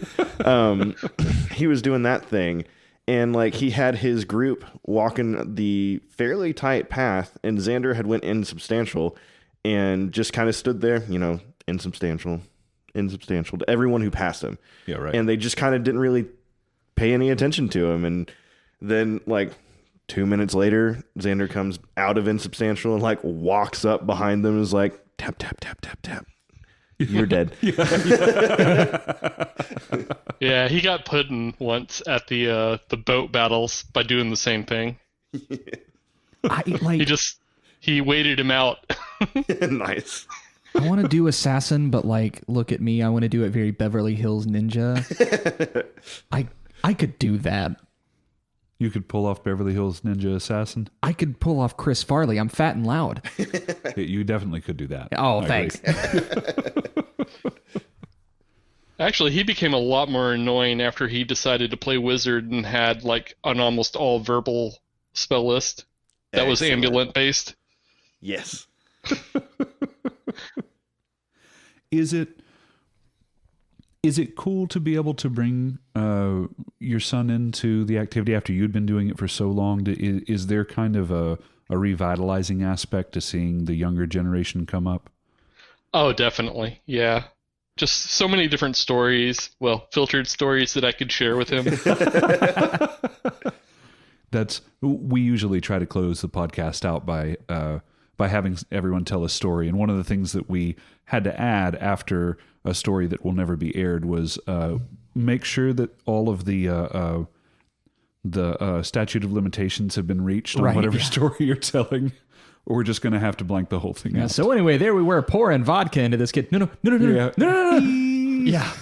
He was doing that thing, and like he had his group walking the fairly tight path, and Xander had went insubstantial and just kind of stood there, insubstantial to everyone who passed him. Yeah, right. And they just kind of didn't really pay any attention to him. And then like 2 minutes later, Xander comes out of insubstantial and like walks up behind them and is like, tap, tap, tap, tap, tap. You're dead. Yeah, he got put in once at the boat battles by doing the same thing. He waited him out. Nice. I want to do assassin, but like, look at me. I want to do it very Beverly Hills Ninja. I could do that. You could pull off Beverly Hills Ninja Assassin. I could pull off Chris Farley. I'm fat and loud. You definitely could do that. Oh, I thanks. Actually, he became a lot more annoying after he decided to play wizard and had like an almost all verbal spell list that was ambulant based. Yes. Is it cool to be able to bring your son into the activity after you'd been doing it for so long? Is there kind of a revitalizing aspect to seeing the younger generation come up? Oh, definitely. Yeah. Just so many different stories, filtered stories that I could share with him. We usually try to close the podcast out by having everyone tell a story. And one of the things that we had to add after a story that will never be aired was make sure that all of the statute of limitations have been reached on whatever story you're telling, or we're just going to have to blank the whole thing out. So anyway, there we were pouring vodka into this kid. No. Yeah.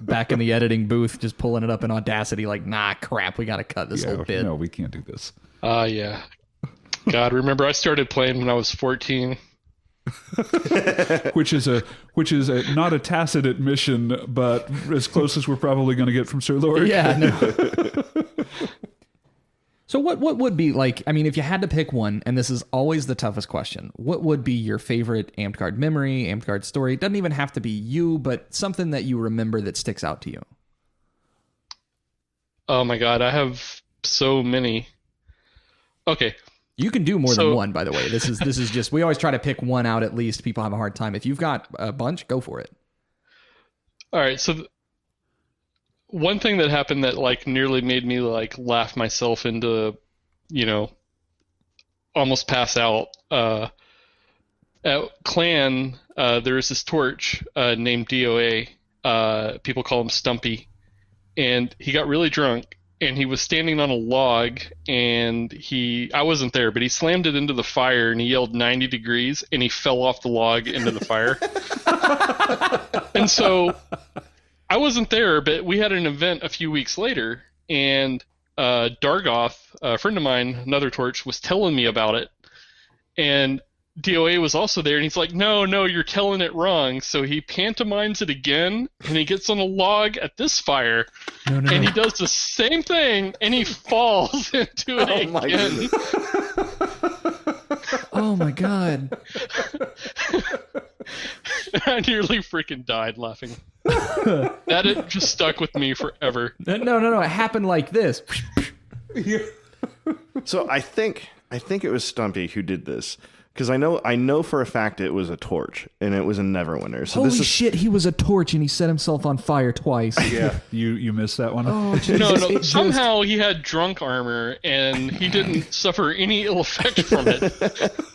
Back in the editing booth, just pulling it up in Audacity like, nah, crap, we got to cut this whole bit. No, we can't do this. Yeah. God, remember I started playing when I was 14. which is not a tacit admission, but as close as we're probably going to get from Sir Loric. Yeah, no. So what would be like, I mean, if you had to pick one, and this is always the toughest question, what would be your favorite Amped Guard memory, Amped Guard story? It doesn't even have to be you, but something that you remember that sticks out to you. Oh my God, I have so many. Okay. You can do more than one, by the way. This is just, we always try to pick one out at least. People have a hard time. If you've got a bunch, go for it. All right, so one thing that happened that like nearly made me like laugh myself into, almost pass out. At Clan, there is this torch named DOA. People call him Stumpy, and he got really drunk. And he was standing on a log, and I wasn't there, but he slammed it into the fire, and he yelled 90 degrees, and he fell off the log into the fire. And so I wasn't there, but we had an event a few weeks later, and Dargoth, a friend of mine, another torch, was telling me about it, and DOA was also there, and he's like, no, you're telling it wrong. So he pantomimes it again, and he gets on a log at this fire, and he does the same thing, and he falls into it again. Oh my god. I nearly freaking died laughing. That it just stuck with me forever. No. It happened like this. So I think it was Stumpy who did this. Because I know for a fact it was a torch, and it was a Neverwinter. So Holy shit, he was a torch and he set himself on fire twice. Yeah, you missed that one. Oh, No. Somehow he had drunk armor, and he didn't suffer any ill effect from it.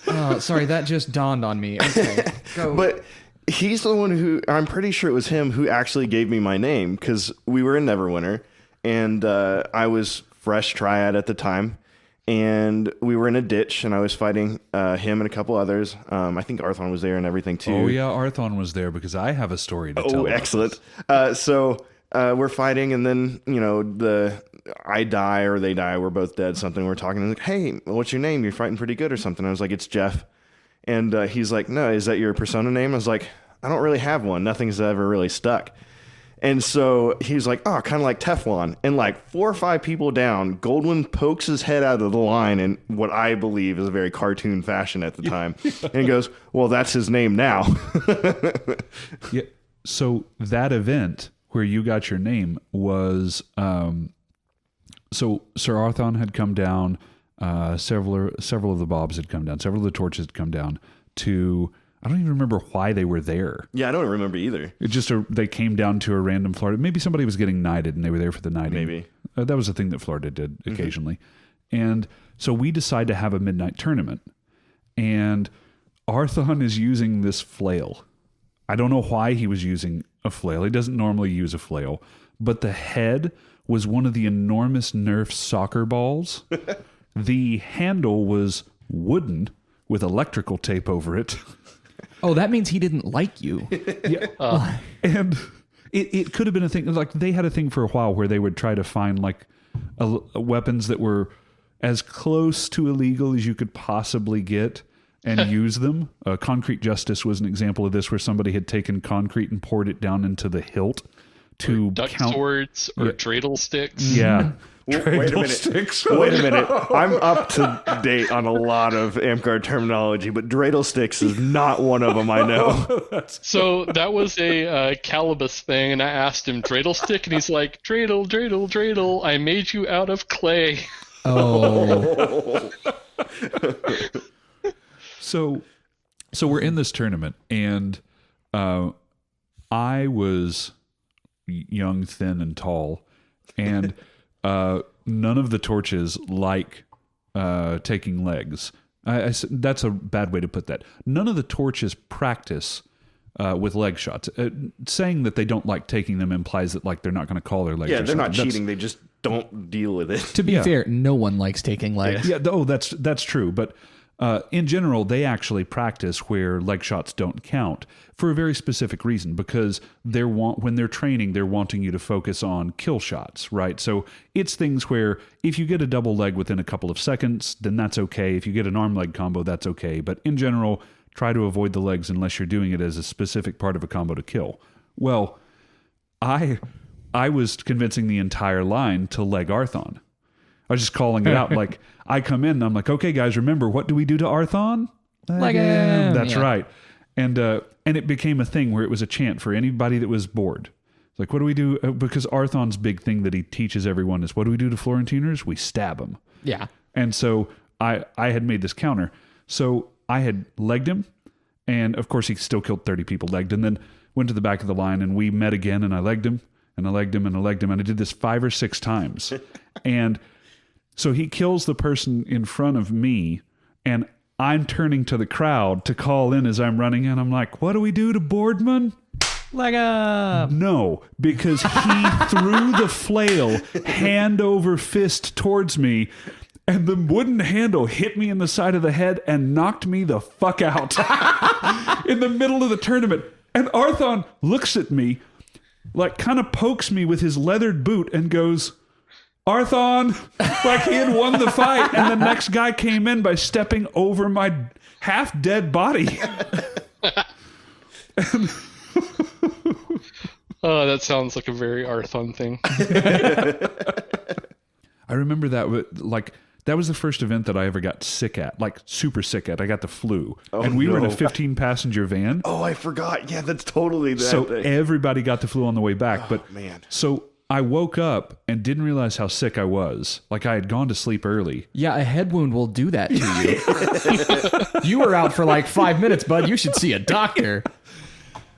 Oh, sorry, that just dawned on me. Okay, go. But he's the one who, I'm pretty sure it was him who actually gave me my name, because we were in Neverwinter, and I was fresh triad at the time. And we were in a ditch, and I was fighting him and a couple others. I think Arthon was there and everything too. Oh yeah, Arthon was there because I have a story to tell. Oh, excellent. So we're fighting, and then I die or they die. We're both dead. Something. We're talking. And like, hey, what's your name? You're fighting pretty good or something. I was like, it's Jeff. And he's like, no, is that your persona name? I was like, I don't really have one. Nothing's ever really stuck. And so he's like, oh, kind of like Teflon. And like 4 or 5 people down, Goldwyn pokes his head out of the line in what I believe is a very cartoon fashion at the time. And he goes, well, that's his name now. Yeah. So that event where you got your name was, so Sir Arthon had come down, several of the Bobs had come down, several of the torches had come down to... I don't even remember why they were there. Yeah, I don't remember either. It just they came down to a random Florida. Maybe somebody was getting knighted and they were there for the knighting. Maybe. That was a thing that Florida did occasionally. And so we decide to have a midnight tournament. And Arthon is using this flail. I don't know why he was using a flail. He doesn't normally use a flail. But the head was one of the enormous Nerf soccer balls. The handle was wooden with electrical tape over it. Oh, that means he didn't like you. Yeah. And it could have been a thing. Like they had a thing for a while where they would try to find like weapons that were as close to illegal as you could possibly get and use them. Concrete Justice was an example of this, where somebody had taken concrete and poured it down into the hilt to duck count swords or dreidel sticks. Yeah. Wait a minute. Sticks. Wait a minute. I'm up to date on a lot of Amtgard terminology, but dreidel sticks is not one of them I know. So that was a Calibus thing, and I asked him dreidel stick, and he's like, dreidel, I made you out of clay. Oh. So we're in this tournament, and I was young, thin, and tall, and none of the torches like taking legs. That's a bad way to put that. None of the torches practice with leg shots. Saying that they don't like taking them implies that like they're not going to call their legs. Yeah, or they're not something. cheating. They just don't deal with it. To be fair, no one likes taking legs. Yeah. Oh, that's true. But in general, they actually practice where leg shots don't count for a very specific reason, because when they're training, they're wanting you to focus on kill shots, right? So it's things where if you get a double leg within a couple of seconds, then that's okay. If you get an arm leg combo, that's okay. But in general, try to avoid the legs unless you're doing it as a specific part of a combo to kill. Well, I was convincing the entire line to leg Arthon. I was just calling it out. Like, I come in and I'm like, okay, guys, remember, what do we do to Arthon? Leg him. That's Yeah. right. And it became a thing where it was a chant for anybody that was bored. It's like, what do we do? Because Arthon's big thing that he teaches everyone is, what do we do to Florentiners? We stab them. Yeah. And so I had made this counter. So I had legged him, and of course he still killed 30 people legged, and then went to the back of the line, and we met again, and I legged him, and I legged him, and I legged him, and I did this 5 or 6 times. And so he kills the person in front of me, and I'm turning to the crowd to call in as I'm running in. I'm like, what do we do to Boardman? Leg up. No, because he threw the flail hand over fist towards me, and the wooden handle hit me in the side of the head and knocked me the fuck out in the middle of the tournament. And Arthon looks at me, like kind of pokes me with his leathered boot and goes, Arthon, like he had won the fight, and the next guy came in by stepping over my half-dead body. Oh, that sounds like a very Arthon thing. I remember that, like, that was the first event that I ever got sick at, like super sick at. I got the flu. And we were in a 15-passenger van. Oh, I forgot. Yeah, that's totally that So thing. everybody got the flu on the way back. But man. So I woke up and didn't realize how sick I was. Like I had gone to sleep early. Yeah, a head wound will do that to you. You were out for like 5 minutes, bud. You should see a doctor.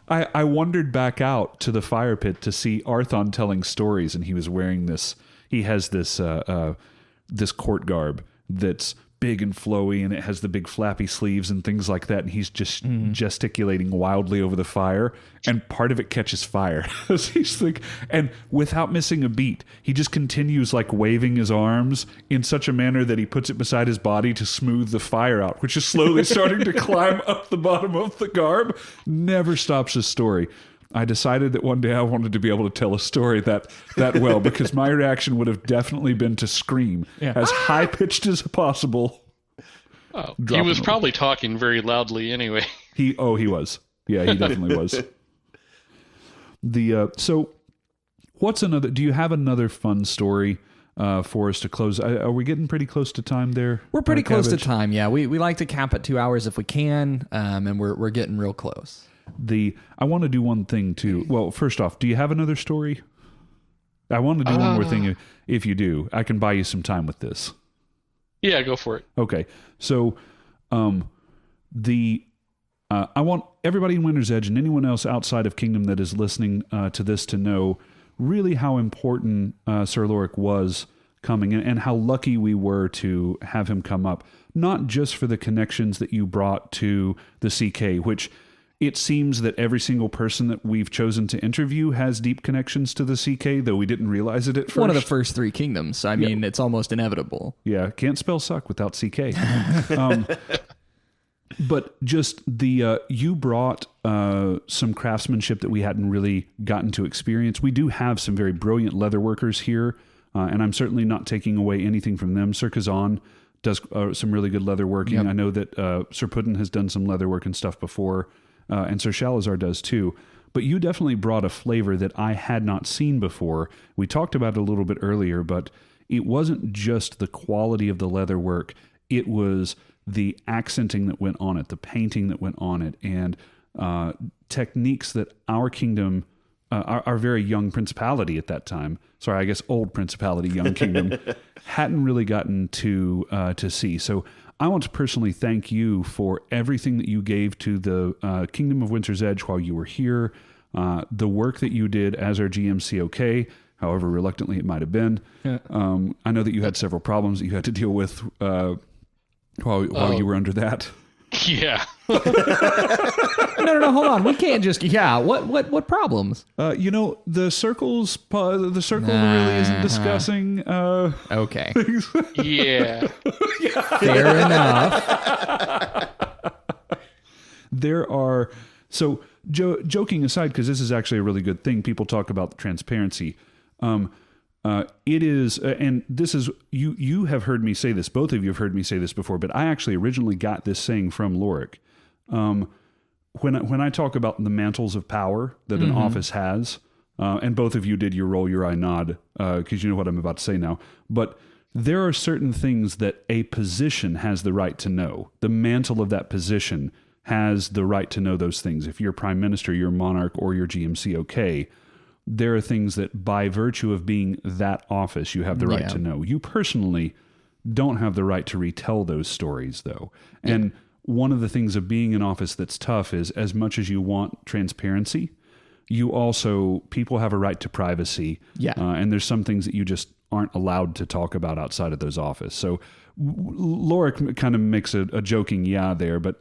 I wandered back out to the fire pit to see Arthon telling stories, and he was wearing this. He has this this court garb that's big and flowy, and it has the big flappy sleeves and things like that. And he's just gesticulating wildly over the fire, and part of it catches fire. He's like, and without missing a beat, he just continues like waving his arms in such a manner that he puts it beside his body to smooth the fire out, which is slowly starting to climb up the bottom of the garb. Never stops his story. I decided that one day I wanted to be able to tell a story that well, because my reaction would have definitely been to scream as high-pitched as possible. Oh, he was probably talking very loudly anyway. He was. Yeah, he definitely was. So what's another, do you have another fun story for us to close? Are we getting pretty close to time there? We're pretty close to Cabbage? time, yeah. We like to cap at 2 hours if we can, and we're getting real close. I want to do one thing too. Well, first off, do you have another story? I want to do one more thing. If you do, I can buy you some time with this. Yeah, go for it. Okay. So, I want everybody in Winter's Edge and anyone else outside of Kingdom that is listening to this to know really how important Sir Loric was coming in and how lucky we were to have him come up. Not just for the connections that you brought to the CK, which it seems that every single person that we've chosen to interview has deep connections to the CK, though we didn't realize it at first. One of the first three kingdoms. I mean, it's almost inevitable. Yeah, can't spell suck without CK. But just you brought some craftsmanship that we hadn't really gotten to experience. We do have some very brilliant leather workers here, and I'm certainly not taking away anything from them. Sir Kazan does some really good leather working. Yep. I know that Sir Puddin has done some leather work and stuff before, and Sir Shalazar does too. But you definitely brought a flavor that I had not seen before. We talked about it a little bit earlier, but it wasn't just the quality of the leather work. It was the accenting that went on it, the painting that went on it, and techniques that our kingdom, our very young principality at that time, sorry, I guess old principality, young kingdom, hadn't really gotten to see. So I want to personally thank you for everything that you gave to the Kingdom of Winter's Edge while you were here, the work that you did as our GMCoK, however reluctantly it might have been. Yeah. I know that you had several problems that you had to deal with while you were under that. Yeah. No, hold on. We can't just, what problems? The circle really isn't discussing Okay. things. Yeah. Fair enough. There are, so joking aside, because this is actually a really good thing, people talk about transparency. It is, and this is, you have heard me say this, both of you have heard me say this before, but I actually originally got this saying from Loric. When I talk about the mantles of power that an office has, and both of you did your roll your eye nod, because you know what I'm about to say now, but there are certain things that a position has the right to know. The mantle of that position has the right to know those things. If you're prime minister, you're monarch, or you're GMCoK, there are things that by virtue of being that office, you have the right to know. You personally don't have the right to retell those stories, though. And one of the things of being an office that's tough is, as much as you want transparency, people have a right to privacy. Yeah. And there's some things that you just aren't allowed to talk about outside of those office. So Loric kind of makes a joking there, but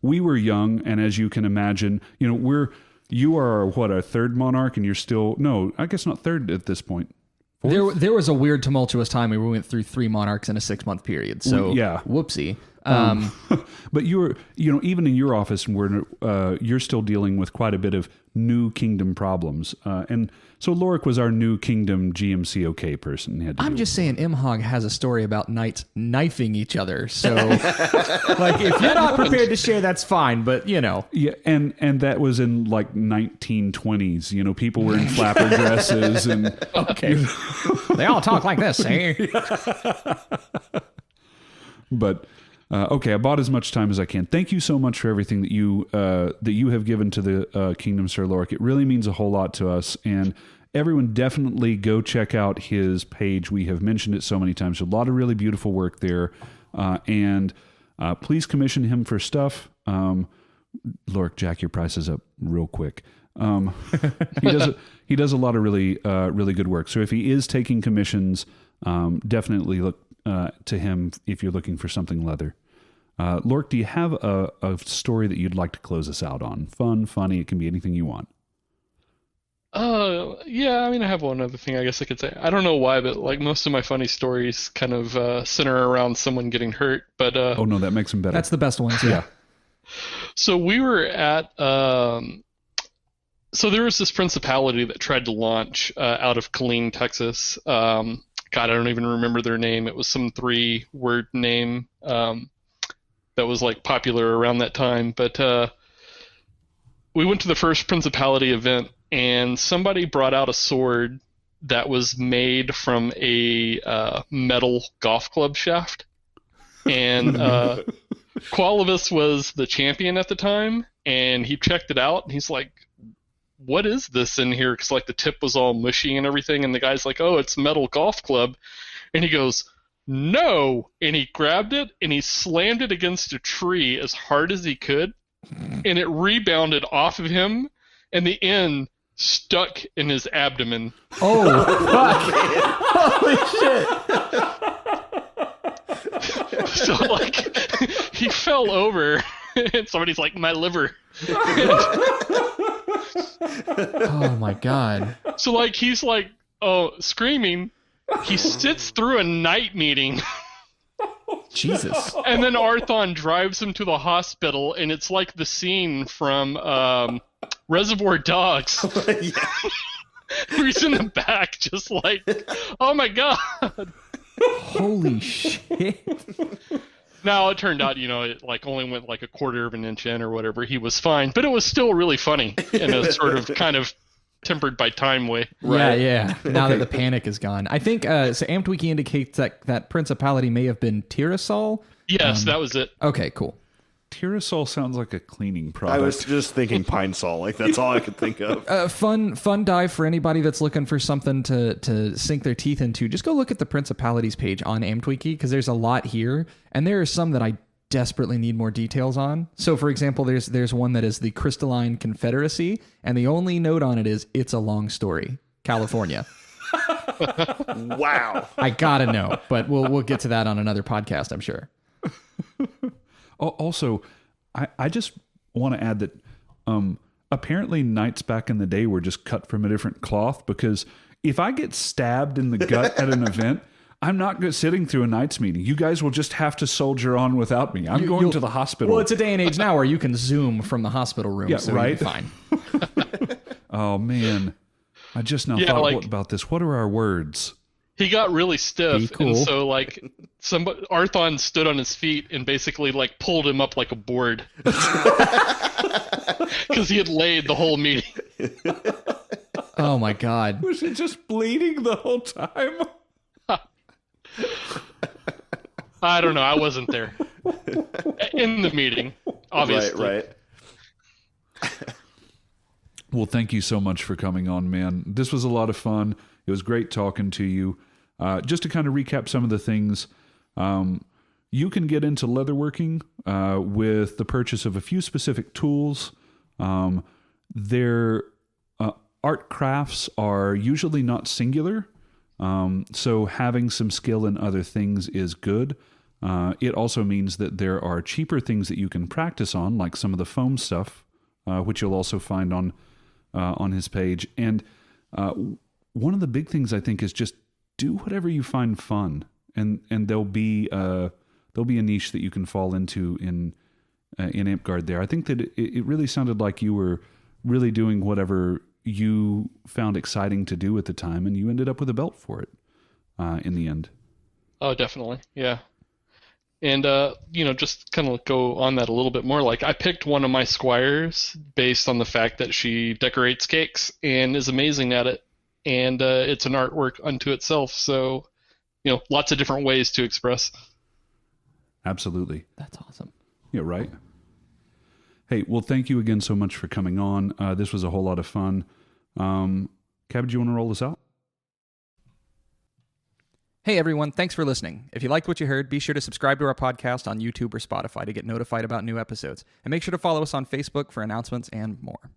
we were young, and as you can imagine, you are a third monarch, and you're still, no, I guess not third at this point. There was a weird tumultuous time where we went through 3 monarchs in a 6-month period. So yeah. Whoopsie. But even in your office, where you're still dealing with quite a bit of new kingdom problems, and so Loric was our new kingdom GMCoK person. I'm just saying, Imhog has a story about knights knifing each other. So, like, if you're not prepared to share, that's fine. But yeah, and that was in like 1920s. People were in flapper dresses and okay, they all talk like this, eh? But. Okay, I bought as much time as I can. Thank you so much for everything that you have given to the Kingdom, Sir Loric. It really means a whole lot to us. And everyone definitely go check out his page. We have mentioned it so many times. A lot of really beautiful work there. And please commission him for stuff. Loric, jack your prices up real quick. He does a lot of really good work. So if he is taking commissions, definitely look to him if you're looking for something leather. Loric, do you have a story that you'd like to close us out on? Fun, funny, it can be anything you want. Yeah, I mean, I have one other thing I guess I could say. I don't know why, but like most of my funny stories kind of center around someone getting hurt. But oh no, that makes them better. That's the best ones. Yeah. So we were at so there was this principality that tried to launch out of Killeen, Texas. God, I don't even remember their name. It was some 3-word name that was like popular around that time. But we went to the first principality event, and somebody brought out a sword that was made from a metal golf club shaft. And Qualibus was the champion at the time, and he checked it out, and he's like, what is this in here? Because like the tip was all mushy and everything, and the guy's like, oh, it's metal golf club. And he goes, no! And he grabbed it, and he slammed it against a tree as hard as he could, and it rebounded off of him, and the end stuck in his abdomen. Oh, fuck! Holy shit! So like, he fell over, and somebody's like, my liver. Oh my god. So like, he's like, oh, screaming. He sits through a night meeting. Jesus. And then Arthon drives him to the hospital, and it's like the scene from Reservoir Dogs. He's in the back just like, oh my god. Holy shit. Now, it turned out, it like only went like a quarter of an inch in or whatever. He was fine, but it was still really funny in a sort of kind of tempered by time way. Right. Yeah. Now that the panic is gone. I think, so Amped Wiki indicates that principality may have been Tirasol. Yes, that was it. Okay, cool. Tirasol sounds like a cleaning product. I was just thinking Pine Sol. Like, that's all I could think of. Fun dive for anybody that's looking for something to sink their teeth into. Just go look at the Principalities page on Amped Wiki, because there's a lot here, and there are some that I desperately need more details on. So, for example, there's one that is the Crystalline Confederacy, and the only note on it is, it's a long story. California. Wow. I gotta know, but we'll get to that on another podcast, I'm sure. Also, I just want to add that apparently knights back in the day were just cut from a different cloth, because if I get stabbed in the gut at an event, I'm not sitting through a knights meeting. You guys will just have to soldier on without me. I'm going to the hospital. Well, it's a day and age now where you can Zoom from the hospital room. Yeah, so right? You'll be fine. Oh, man. I just now thought about this. What are our words? He got really stiff, Be cool. and so like Arthon stood on his feet and basically like pulled him up like a board because he had laid the whole meeting. Oh my god! Was he just bleeding the whole time? I don't know. I wasn't there in the meeting, obviously. Right. Well, thank you so much for coming on, man. This was a lot of fun. It was great talking to you. Just to kind of recap some of the things, you can get into leatherworking with the purchase of a few specific tools. Their art crafts are usually not singular, so having some skill in other things is good. It also means that there are cheaper things that you can practice on, like some of the foam stuff, which you'll also find on his page. And one of the big things I think is just do whatever you find fun, and there'll be be a niche that you can fall into in AmpGuard there. I think that it really sounded like you were really doing whatever you found exciting to do at the time, and you ended up with a belt for it in the end. Oh, definitely. Yeah. And, just kind of go on that a little bit more. Like, I picked one of my squires based on the fact that she decorates cakes and is amazing at it. And it's an artwork unto itself. So, lots of different ways to express. Absolutely. That's awesome. Yeah, right. Hey, well, thank you again so much for coming on. This was a whole lot of fun. Cab, do you want to roll this out? Hey everyone, thanks for listening. If you liked what you heard, be sure to subscribe to our podcast on YouTube or Spotify to get notified about new episodes. And make sure to follow us on Facebook for announcements and more.